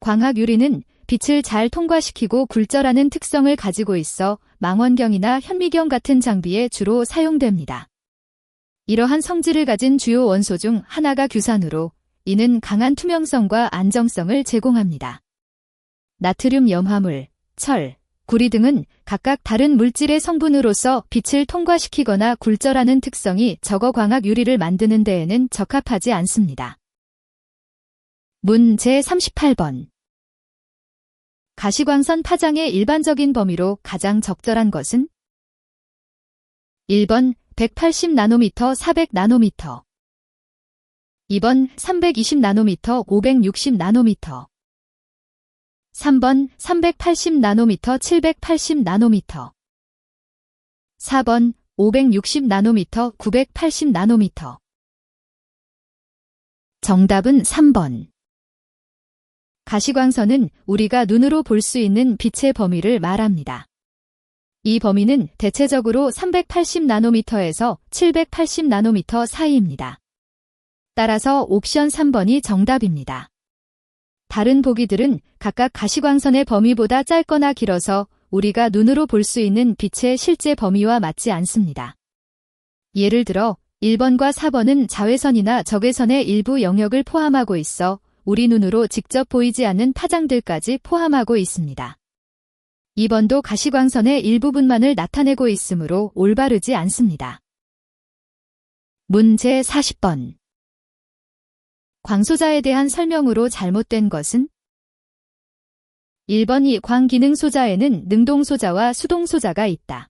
광학 유리는 빛을 잘 통과시키고 굴절하는 특성을 가지고 있어 망원경이나 현미경 같은 장비에 주로 사용됩니다. 이러한 성질을 가진 주요 원소 중 하나가 규산으로 이는 강한 투명성과 안정성을 제공합니다. 나트륨 염화물, 철, 구리 등은 각각 다른 물질의 성분으로서 빛을 통과시키거나 굴절하는 특성이 적어 광학 유리를 만드는 데에는 적합하지 않습니다. 문제 38번. 가시광선 파장의 일반적인 범위로 가장 적절한 것은? 1번 180나노미터 400나노미터, 2번 320나노미터 560나노미터, 3번 380나노미터 780나노미터, 4번 560나노미터 980나노미터. 정답은 3번. 가시광선은 우리가 눈으로 볼 수 있는 빛의 범위를 말합니다. 이 범위는 대체적으로 380나노미터에서 780나노미터 사이입니다. 따라서 옵션 3번이 정답입니다. 다른 보기들은 각각 가시광선의 범위보다 짧거나 길어서 우리가 눈으로 볼 수 있는 빛의 실제 범위와 맞지 않습니다. 예를 들어 1번과 4번은 자외선이나 적외선의 일부 영역을 포함하고 있어 우리 눈으로 직접 보이지 않는 파장들까지 포함하고 있습니다. 2번도 가시광선의 일부분만을 나타내고 있으므로 올바르지 않습니다. 문제 40번. 광소자에 대한 설명으로 잘못된 것은? 1번 광기능소자에는 능동소자와 수동소자가 있다.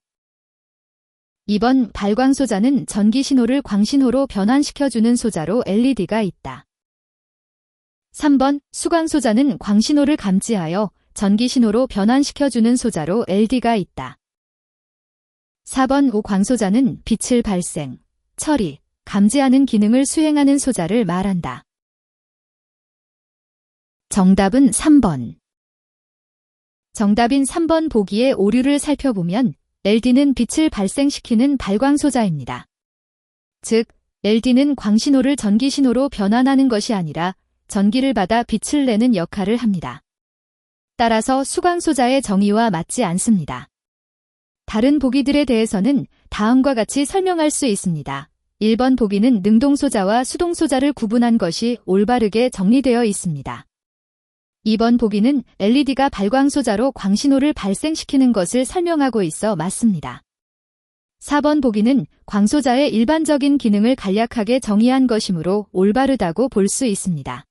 2번 발광소자는 전기신호를 광신호로 변환시켜주는 소자로 LED가 있다. 3번 수광소자는 광신호를 감지하여 전기신호로 변환시켜주는 소자로 LED가 있다. 4번 우광소자는 빛을 발생, 처리, 감지하는 기능을 수행하는 소자를 말한다. 정답은 3번. 정답인 3번 보기의 오류를 살펴보면 LED는 빛을 발생시키는 발광소자입니다. 즉, LED는 광신호를 전기신호로 변환하는 것이 아니라 전기를 받아 빛을 내는 역할을 합니다. 따라서 수광소자의 정의와 맞지 않습니다. 다른 보기들에 대해서는 다음과 같이 설명할 수 있습니다. 1번 보기는 능동소자와 수동소자를 구분한 것이 올바르게 정리되어 있습니다. 2번 보기는 LED가 발광소자로 광신호를 발생시키는 것을 설명하고 있어 맞습니다. 4번 보기는 광소자의 일반적인 기능을 간략하게 정의한 것이므로 올바르다고 볼 수 있습니다.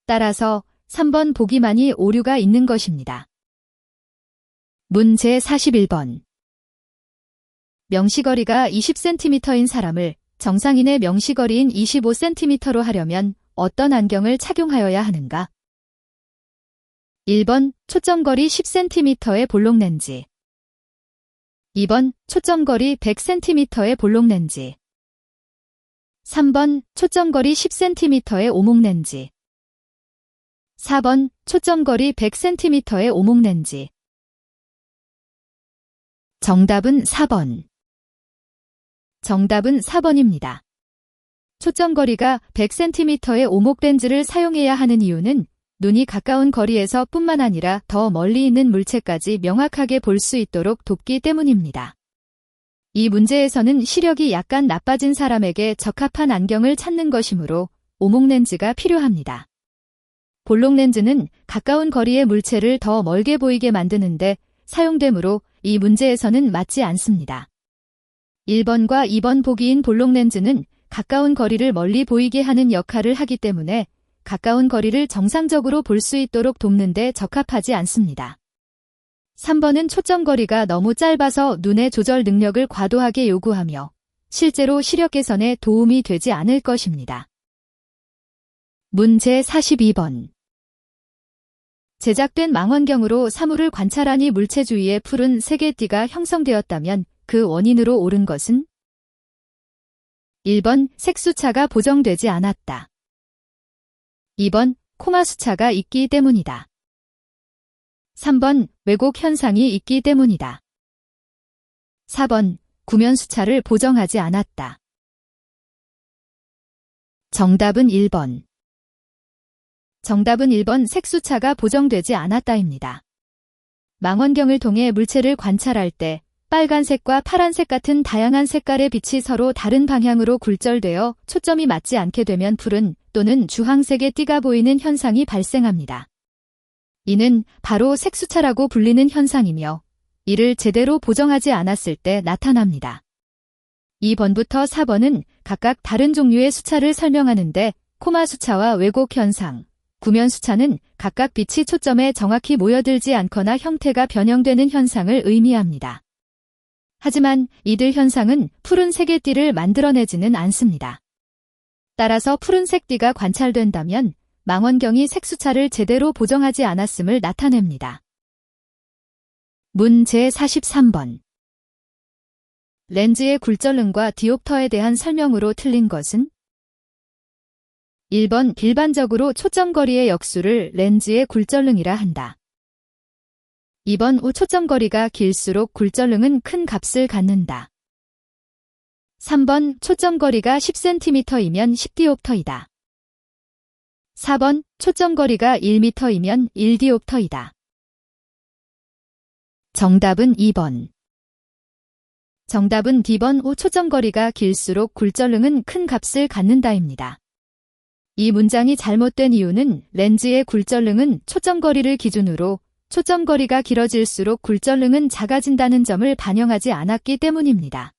따라서 3번 보기만이 오류가 있는 것입니다. 문제 41번. 명시거리가 20cm인 사람을 정상인의 명시거리인 25cm로 하려면 어떤 안경을 착용하여야 하는가? 1번 초점거리 10cm의 볼록렌즈, 2번 초점거리 100cm의 볼록렌즈, 3번 초점거리 10cm의 오목렌즈, 4번 초점거리 100cm의 오목렌즈. 정답은 4번. 정답은 4번입니다. 초점거리가 100cm의 오목렌즈를 사용해야 하는 이유는 눈이 가까운 거리에서 뿐만 아니라 더 멀리 있는 물체까지 명확하게 볼 수 있도록 돕기 때문입니다. 이 문제에서는 시력이 약간 나빠진 사람에게 적합한 안경을 찾는 것이므로 오목렌즈가 필요합니다. 볼록렌즈는 가까운 거리의 물체를 더 멀게 보이게 만드는데 사용되므로 이 문제에서는 맞지 않습니다. 1번과 2번 보기인 볼록 렌즈는 가까운 거리를 멀리 보이게 하는 역할을 하기 때문에 가까운 거리를 정상적으로 볼 수 있도록 돕는 데 적합하지 않습니다. 3번은 초점거리가 너무 짧아서 눈의 조절 능력을 과도하게 요구하며 실제로 시력 개선에 도움이 되지 않을 것입니다. 문제 42번. 제작된 망원경으로 사물을 관찰하니 물체 주위에 푸른 세개띠가 형성되었다면 그 원인으로 옳은 것은? 1번 색수차가 보정되지 않았다. 2번 코마 수차가 있기 때문이다. 3번 왜곡 현상이 있기 때문이다. 4번 구면 수차를 보정하지 않았다. 정답은 1번. 정답은 1번 색수차가 보정되지 않았다입니다. 망원경을 통해 물체를 관찰할 때 빨간색과 파란색 같은 다양한 색깔의 빛이 서로 다른 방향으로 굴절되어 초점이 맞지 않게 되면 푸른 또는 주황색의 띠가 보이는 현상이 발생합니다. 이는 바로 색수차라고 불리는 현상이며 이를 제대로 보정하지 않았을 때 나타납니다. 2번부터 4번은 각각 다른 종류의 수차를 설명하는데 코마 수차와 왜곡 현상, 구면 수차는 각각 빛이 초점에 정확히 모여들지 않거나 형태가 변형되는 현상을 의미합니다. 하지만 이들 현상은 푸른색의 띠를 만들어내지는 않습니다. 따라서 푸른색 띠가 관찰된다면 망원경이 색수차를 제대로 보정하지 않았음을 나타냅니다. 문제 43번. 렌즈의 굴절능과 디옵터에 대한 설명으로 틀린 것은? 1번 일반적으로 초점거리의 역수를 렌즈의 굴절능이라 한다. 2번 초점거리가 길수록 굴절능은 큰 값을 갖는다. 3번 초점거리가 10cm이면 10디옵터이다. 4번 초점거리가 1m이면 1디옵터이다. 정답은 2번. 정답은 D번 초점거리가 길수록 굴절능은 큰 값을 갖는다입니다. 이 문장이 잘못된 이유는 렌즈의 굴절능은 초점거리를 기준으로 초점거리가 길어질수록 굴절능은 작아진다는 점을 반영하지 않았기 때문입니다.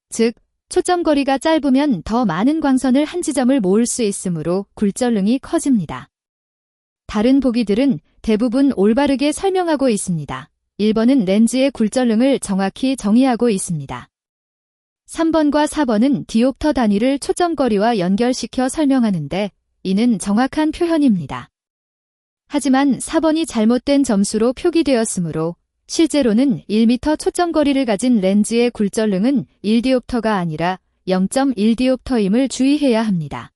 즉, 초점거리가 짧으면 더 많은 광선을 한 지점을 모을 수 있으므로 굴절능이 커집니다. 다른 보기들은 대부분 올바르게 설명하고 있습니다. 1번은 렌즈의 굴절능을 정확히 정의하고 있습니다. 3번과 4번은 디옵터 단위를 초점거리와 연결시켜 설명하는데 이는 정확한 표현입니다. 하지만 4번이 잘못된 점수로 표기되었으므로 실제로는 1m 초점거리를 가진 렌즈의 굴절능은 1디옵터가 아니라 0.1디옵터임을 주의해야 합니다.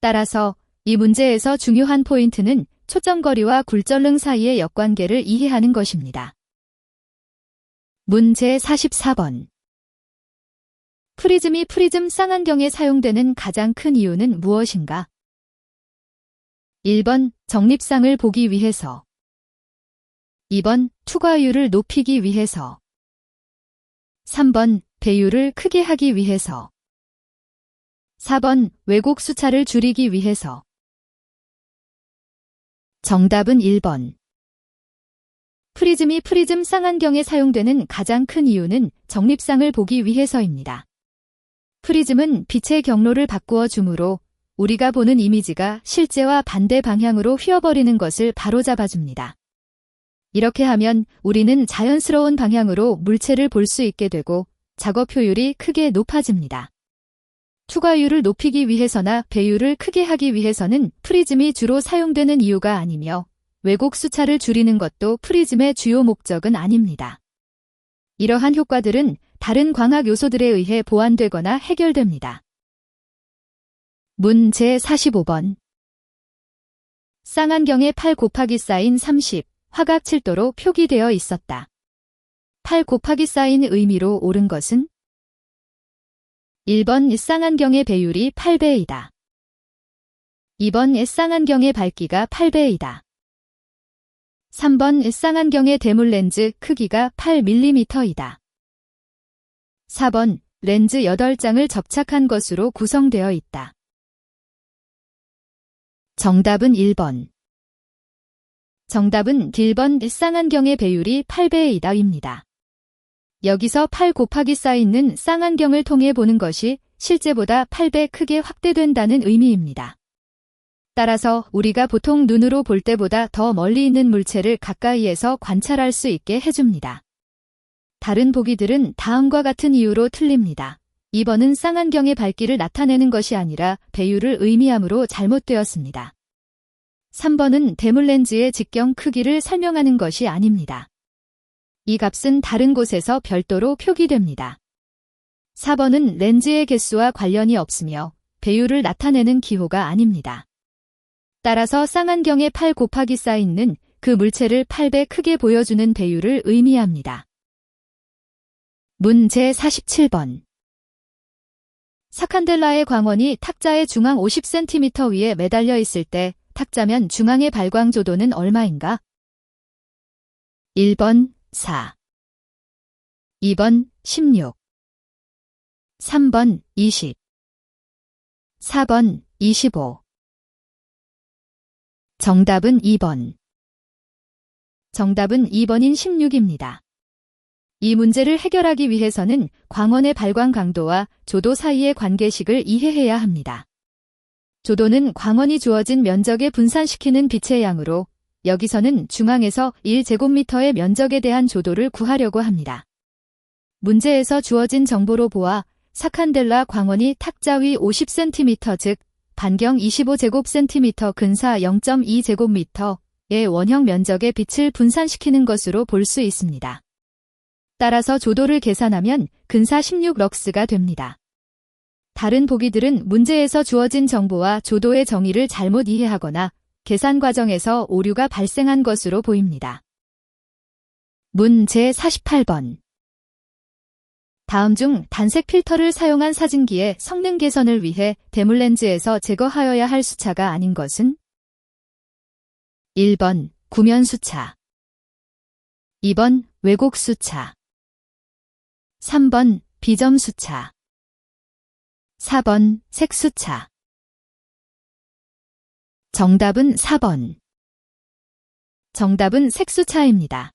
따라서 이 문제에서 중요한 포인트는 초점거리와 굴절능 사이의 역관계를 이해하는 것입니다. 문제 44번. 프리즘이 프리즘 쌍안경에 사용되는 가장 큰 이유는 무엇인가? 1번 적립상을 보기 위해서. 2번 투과율을 높이기 위해서. 3번 배율을 크게 하기 위해서. 4번 왜곡 수차를 줄이기 위해서. 정답은 1번. 프리즘이 프리즘 쌍안경에 사용되는 가장 큰 이유는 적립상을 보기 위해서입니다. 프리즘은 빛의 경로를 바꾸어 주므로 우리가 보는 이미지가 실제와 반대 방향으로 휘어버리는 것을 바로잡아줍니다. 이렇게 하면 우리는 자연스러운 방향으로 물체를 볼 수 있게 되고 작업 효율이 크게 높아집니다. 투과율을 높이기 위해서나 배율을 크게 하기 위해서는 프리즘이 주로 사용되는 이유가 아니며 왜곡 수차를 줄이는 것도 프리즘의 주요 목적은 아닙니다. 이러한 효과들은 다른 광학 요소들에 의해 보완되거나 해결됩니다. 문제 45번. 쌍안경에 8 곱하기 사인 30, 화각 7도로 표기되어 있었다. 8 곱하기 사인 의미로 옳은 것은? 1번 쌍안경의 배율이 8배이다. 2번 쌍안경의 밝기가 8배이다. 3번 쌍안경의 대물 렌즈 크기가 8mm이다. 4번 렌즈 8장을 접착한 것으로 구성되어 있다. 정답은 1번. 정답은 1번 쌍안경의 배율이 8배의 2다입니다. 여기서 8 곱하기 쌓이는 쌍안경을 통해 보는 것이 실제보다 8배 크게 확대된다는 의미입니다. 따라서 우리가 보통 눈으로 볼 때보다 더 멀리 있는 물체를 가까이에서 관찰할 수 있게 해줍니다. 다른 보기들은 다음과 같은 이유로 틀립니다. 2번은 쌍안경의 밝기를 나타내는 것이 아니라 배율을 의미하므로 잘못되었습니다. 3번은 대물렌즈의 직경 크기를 설명하는 것이 아닙니다. 이 값은 다른 곳에서 별도로 표기됩니다. 4번은 렌즈의 개수와 관련이 없으며 배율을 나타내는 기호가 아닙니다. 따라서 쌍안경에 8 곱하기 쌓이는 그 물체를 8배 크게 보여주는 배율을 의미합니다. 문 제47번. 사칸델라의 광원이 탁자의 중앙 50cm 위에 매달려 있을 때 탁자면 중앙의 발광 조도는 얼마인가? 1번 4, 2번 16, 3번 20, 4번 25. 정답은 2번. 정답은 2번인 16입니다. 이 문제를 해결하기 위해서는 광원의 발광 강도와 조도 사이의 관계식을 이해해야 합니다. 조도는 광원이 주어진 면적에 분산시키는 빛의 양으로 여기서는 중앙에서 1제곱미터의 면적에 대한 조도를 구하려고 합니다. 문제에서 주어진 정보로 보아 사칸델라 광원이 탁자 위 50cm 즉 반경 25제곱cm 근사 0.2제곱미터의 원형 면적의 빛을 분산시키는 것으로 볼 수 있습니다. 따라서 조도를 계산하면 근사 16럭스가 됩니다. 다른 보기들은 문제에서 주어진 정보와 조도의 정의를 잘못 이해하거나 계산 과정에서 오류가 발생한 것으로 보입니다. 문 제48번. 다음 중 단색 필터를 사용한 사진기의 성능 개선을 위해 대물렌즈에서 제거하여야 할 수차가 아닌 것은? 1번 구면 수차, 2번 왜곡 수차, 3번 비점 수차, 4번 색 수차. 정답은 4번. 정답은 색수차입니다.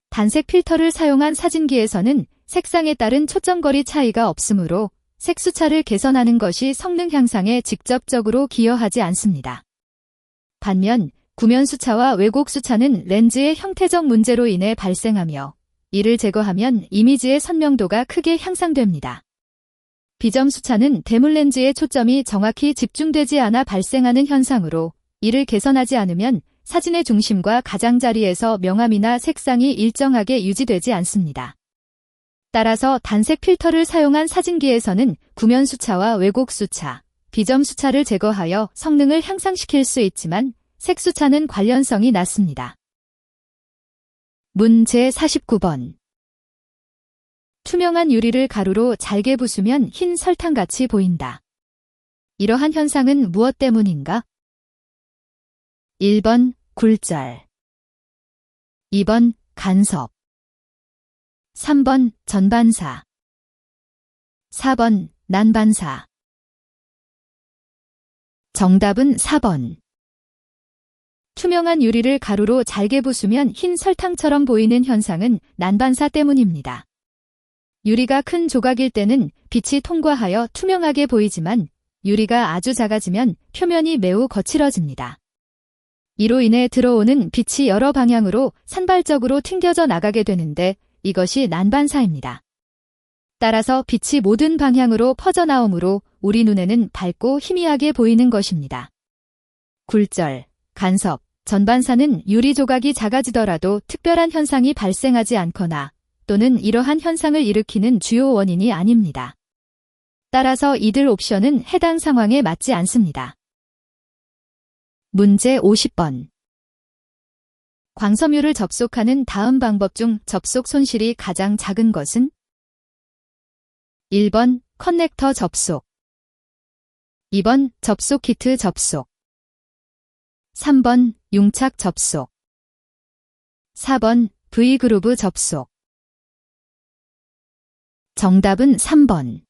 단색 필터를 사용한 사진기에서는 색상에 따른 초점거리 차이가 없으므로 색수차를 개선하는 것이 성능 향상에 직접적으로 기여하지 않습니다. 반면 구면수차와 왜곡수차는 렌즈의 형태적 문제로 인해 발생하며 이를 제거하면 이미지의 선명도가 크게 향상됩니다. 비점수차는 대물렌즈의 초점이 정확히 집중되지 않아 발생하는 현상으로 이를 개선하지 않으면 사진의 중심과 가장자리에서 명암이나 색상이 일정하게 유지되지 않습니다. 따라서 단색 필터를 사용한 사진기에서는 구면수차와 왜곡수차, 비점수차를 제거하여 성능을 향상시킬 수 있지만 색수차는 관련성이 낮습니다. 문 제49번. 투명한 유리를 가루로 잘게 부수면 흰 설탕같이 보인다. 이러한 현상은 무엇 때문인가? 1번 굴절, 2번 간섭, 3번 전반사, 4번 난반사. 정답은 4번. 투명한 유리를 가루로 잘게 부수면 흰 설탕처럼 보이는 현상은 난반사 때문입니다. 유리가 큰 조각일 때는 빛이 통과하여 투명하게 보이지만 유리가 아주 작아지면 표면이 매우 거칠어집니다. 이로 인해 들어오는 빛이 여러 방향으로 산발적으로 튕겨져 나가게 되는데 이것이 난반사입니다. 따라서 빛이 모든 방향으로 퍼져나오므로 우리 눈에는 밝고 희미하게 보이는 것입니다. 굴절, 간섭, 전반사는 유리 조각이 작아지더라도 특별한 현상이 발생하지 않거나 또는 이러한 현상을 일으키는 주요 원인이 아닙니다. 따라서 이들 옵션은 해당 상황에 맞지 않습니다. 문제 50번. 광섬유를 접속하는 다음 방법 중 접속 손실이 가장 작은 것은? 1번 커넥터 접속, 2번 접속 키트 접속, 3번 융착 접속, 4번 V그루브 접속. 정답은 3번.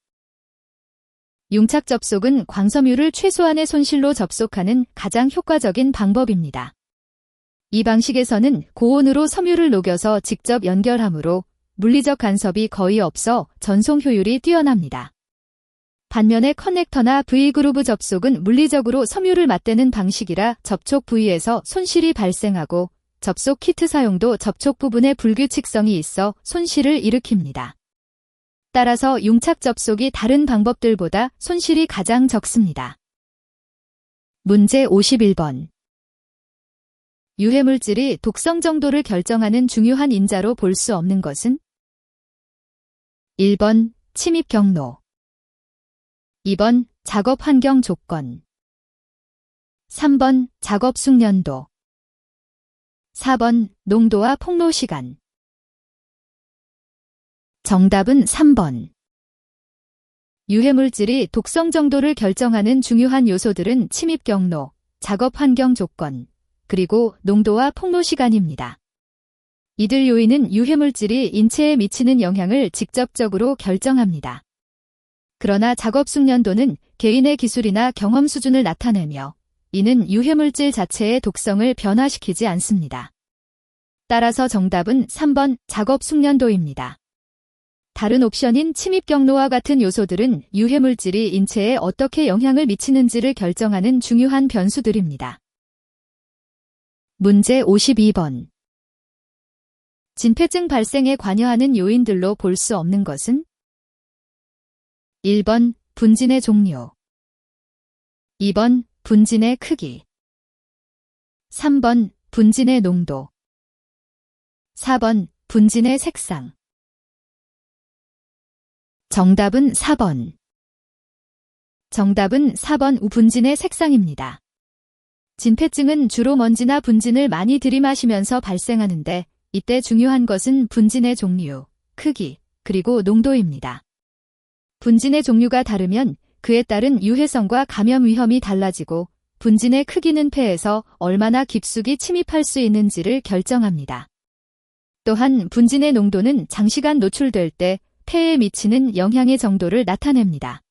융착 접속은 광섬유를 최소한의 손실로 접속하는 가장 효과적인 방법입니다. 이 방식에서는 고온으로 섬유를 녹여서 직접 연결하므로 물리적 간섭이 거의 없어 전송 효율이 뛰어납니다. 반면에 커넥터나 V그루브 접속은 물리적으로 섬유를 맞대는 방식이라 접촉 부위에서 손실이 발생하고 접속 키트 사용도 접촉 부분에 불규칙성이 있어 손실을 일으킵니다. 따라서 융착 접속이 다른 방법들보다 손실이 가장 적습니다. 문제 51번. 유해물질이 독성 정도를 결정하는 중요한 인자로 볼 수 없는 것은? 1번 침입 경로, 2번 작업 환경 조건, 3번 작업 숙련도, 4번 농도와 폭로 시간. 정답은 3번. 유해물질이 독성 정도를 결정하는 중요한 요소들은 침입 경로, 작업 환경 조건, 그리고 농도와 폭로 시간입니다. 이들 요인은 유해물질이 인체에 미치는 영향을 직접적으로 결정합니다. 그러나 작업 숙련도는 개인의 기술이나 경험 수준을 나타내며 이는 유해물질 자체의 독성을 변화시키지 않습니다. 따라서 정답은 3번 작업 숙련도입니다. 다른 옵션인 침입 경로와 같은 요소들은 유해물질이 인체에 어떻게 영향을 미치는지를 결정하는 중요한 변수들입니다. 문제 52번. 진폐증 발생에 관여하는 요인들로 볼 수 없는 것은? 1번 분진의 종류, 2번 분진의 크기, 3번 분진의 농도, 4번 분진의 색상. 정답은 4번. 정답은 4번 우분진의 색상입니다. 진폐증은 주로 먼지나 분진을 많이 들이마시면서 발생하는데 이때 중요한 것은 분진의 종류, 크기, 그리고 농도입니다. 분진의 종류가 다르면 그에 따른 유해성과 감염 위험이 달라지고 분진의 크기는 폐에서 얼마나 깊숙이 침입할 수 있는지를 결정합니다. 또한 분진의 농도는 장시간 노출될 때 폐에 미치는 영향의 정도를 나타냅니다.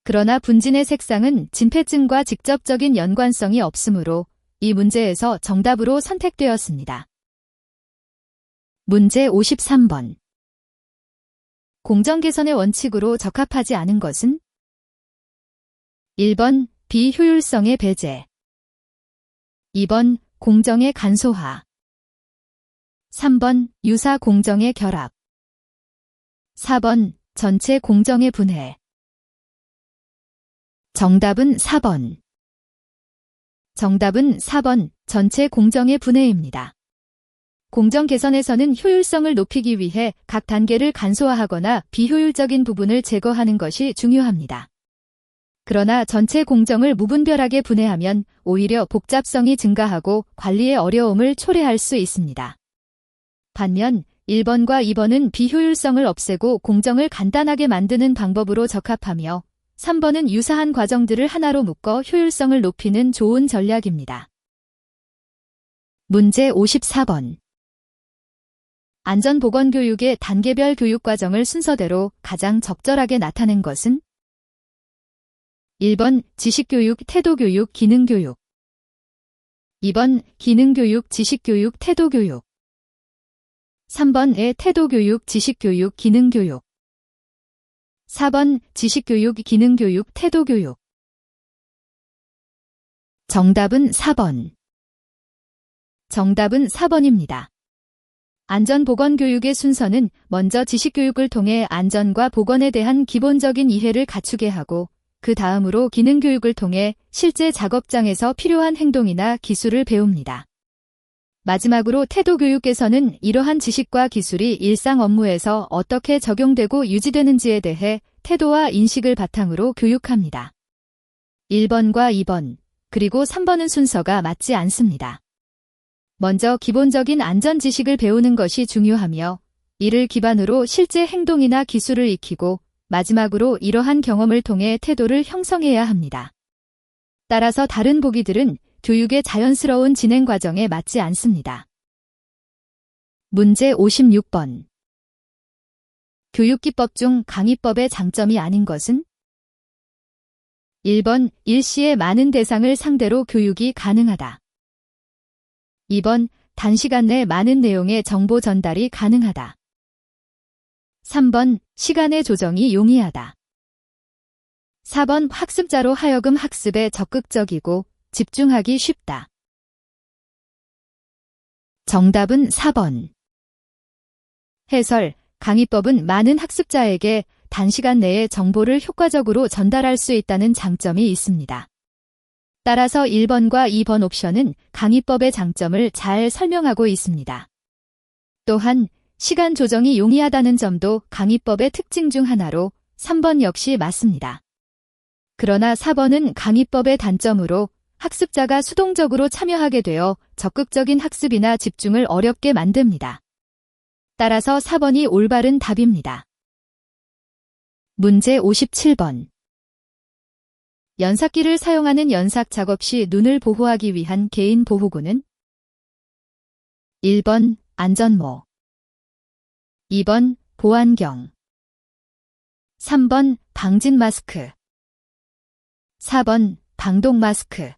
그러나 분진의 색상은 진폐증과 직접적인 연관성이 없으므로 이 문제에서 정답으로 선택되었습니다. 문제 53번. 공정 개선의 원칙으로 적합하지 않은 것은? 1번 비효율성의 배제, 2번 공정의 간소화, 3번 유사 공정의 결합, 4번 전체 공정의 분해. 정답은 4번. 정답은 4번 전체 공정의 분해입니다. 공정 개선에서는 효율성을 높이기 위해 각 단계를 간소화하거나 비효율적인 부분을 제거하는 것이 중요합니다. 그러나 전체 공정을 무분별하게 분해하면 오히려 복잡성이 증가하고 관리의 어려움을 초래할 수 있습니다. 반면 1번과 2번은 비효율성을 없애고 공정을 간단하게 만드는 방법으로 적합하며 3번은 유사한 과정들을 하나로 묶어 효율성을 높이는 좋은 전략입니다. 문제 54번. 안전보건교육의 단계별 교육과정을 순서대로 가장 적절하게 나타낸 것은? 1번 지식교육, 태도교육, 기능교육, 2번 기능교육, 지식교육, 태도교육, 3번의 태도교육, 지식교육, 기능교육, 4번 지식교육, 기능교육, 태도교육. 정답은 4번. 정답은 4번입니다. 안전보건교육의 순서는 먼저 지식교육을 통해 안전과 보건에 대한 기본적인 이해를 갖추게 하고 그 다음으로 기능교육을 통해 실제 작업장에서 필요한 행동이나 기술을 배웁니다. 마지막으로 태도교육에서는 이러한 지식과 기술이 일상 업무에서 어떻게 적용되고 유지되는지에 대해 태도와 인식을 바탕으로 교육합니다. 1번과 2번, 그리고 3번은 순서가 맞지 않습니다. 먼저 기본적인 안전 지식을 배우는 것이 중요하며 이를 기반으로 실제 행동이나 기술을 익히고 마지막으로 이러한 경험을 통해 태도를 형성해야 합니다. 따라서 다른 보기들은 교육의 자연스러운 진행 과정에 맞지 않습니다. 문제 56번. 교육기법 중 강의법의 장점이 아닌 것은? 1번 일시에 많은 대상을 상대로 교육이 가능하다, 2번, 단시간 내 많은 내용의 정보 전달이 가능하다. 3번, 시간의 조정이 용이하다. 4번, 학습자로 하여금 학습에 적극적이고 집중하기 쉽다. 정답은 4번. 해설, 강의법은 많은 학습자에게 단시간 내에 정보를 효과적으로 전달할 수 있다는 장점이 있습니다. 따라서 1번과 2번 옵션은 강의법의 장점을 잘 설명하고 있습니다. 또한 시간 조정이 용이하다는 점도 강의법의 특징 중 하나로 3번 역시 맞습니다. 그러나 4번은 강의법의 단점으로 학습자가 수동적으로 참여하게 되어 적극적인 학습이나 집중을 어렵게 만듭니다. 따라서 4번이 올바른 답입니다. 문제 57번. 연삭기를 사용하는 연삭 작업 시 눈을 보호하기 위한 개인 보호구는 1번 안전모, 2번 보안경, 3번 방진 마스크, 4번 방독 마스크.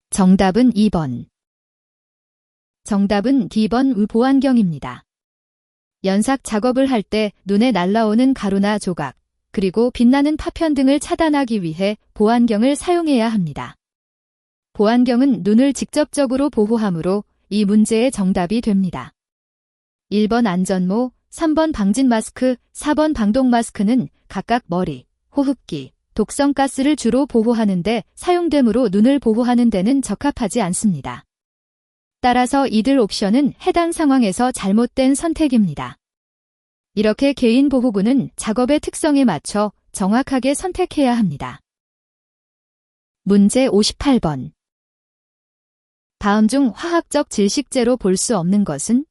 정답은 2번. 정답은 D번 보안경입니다. 연삭 작업을 할 때 눈에 날라오는 가루나 조각, 그리고 빛나는 파편 등을 차단하기 위해 보안경을 사용해야 합니다. 보안경은 눈을 직접적으로 보호하므로 이 문제의 정답이 됩니다. 1번 안전모, 3번 방진 마스크, 4번 방독 마스크는 각각 머리, 호흡기, 독성 가스를 주로 보호하는 데 사용되므로 눈을 보호하는 데는 적합하지 않습니다. 따라서 이들 옵션은 해당 상황에서 잘못된 선택입니다. 이렇게 개인 보호구는 작업의 특성에 맞춰 정확하게 선택해야 합니다. 문제 58번. 다음 중 화학적 질식제로 볼 수 없는 것은?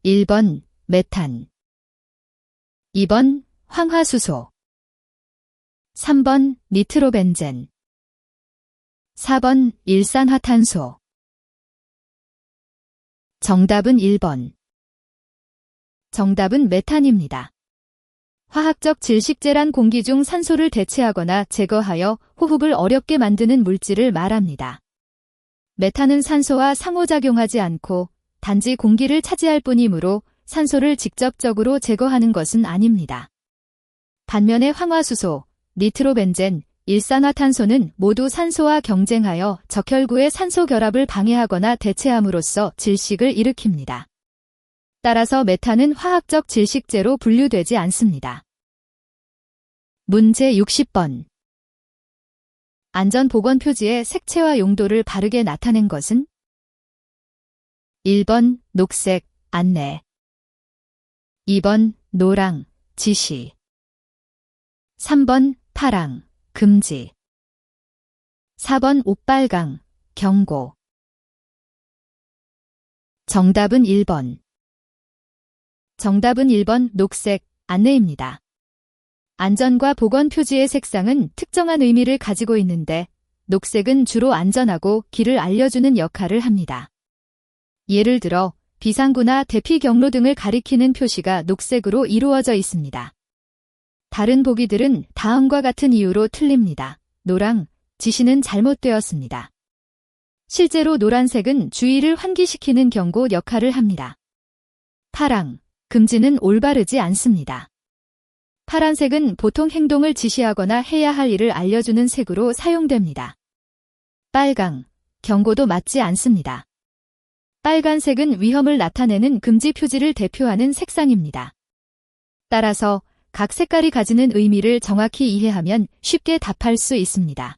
1번 메탄, 2번 황화수소, 3번 니트로벤젠, 4번 일산화탄소. 정답은 1번. 정답은 메탄입니다. 화학적 질식제란 공기 중 산소를 대체하거나 제거하여 호흡을 어렵게 만드는 물질을 말합니다. 메탄은 산소와 상호작용하지 않고 단지 공기를 차지할 뿐이므로 산소를 직접적으로 제거하는 것은 아닙니다. 반면에 황화수소, 니트로벤젠, 일산화탄소는 모두 산소와 경쟁하여 적혈구의 산소 결합을 방해하거나 대체함으로써 질식을 일으킵니다. 따라서 메탄은 화학적 질식제로 분류되지 않습니다. 문제 60번. 안전보건 표지의 색채와 용도를 바르게 나타낸 것은? 1번 녹색, 안내, 2번 노랑, 지시, 3번 파랑, 금지, 4번 옷빨강, 경고. 정답은 1번. 정답은 1번 녹색, 안내입니다. 안전과 보건 표지의 색상은 특정한 의미를 가지고 있는데 녹색은 주로 안전하고 길을 알려주는 역할을 합니다. 예를 들어 비상구나 대피 경로 등을 가리키는 표시가 녹색으로 이루어져 있습니다. 다른 보기들은 다음과 같은 이유로 틀립니다. 노랑, 지시는 잘못되었습니다. 실제로 노란색은 주의를 환기시키는 경고 역할을 합니다. 파랑, 금지는 올바르지 않습니다. 파란색은 보통 행동을 지시하거나 해야 할 일을 알려주는 색으로 사용됩니다. 빨강, 경고도 맞지 않습니다. 빨간색은 위험을 나타내는 금지 표지를 대표하는 색상입니다. 따라서 각 색깔이 가지는 의미를 정확히 이해하면 쉽게 답할 수 있습니다.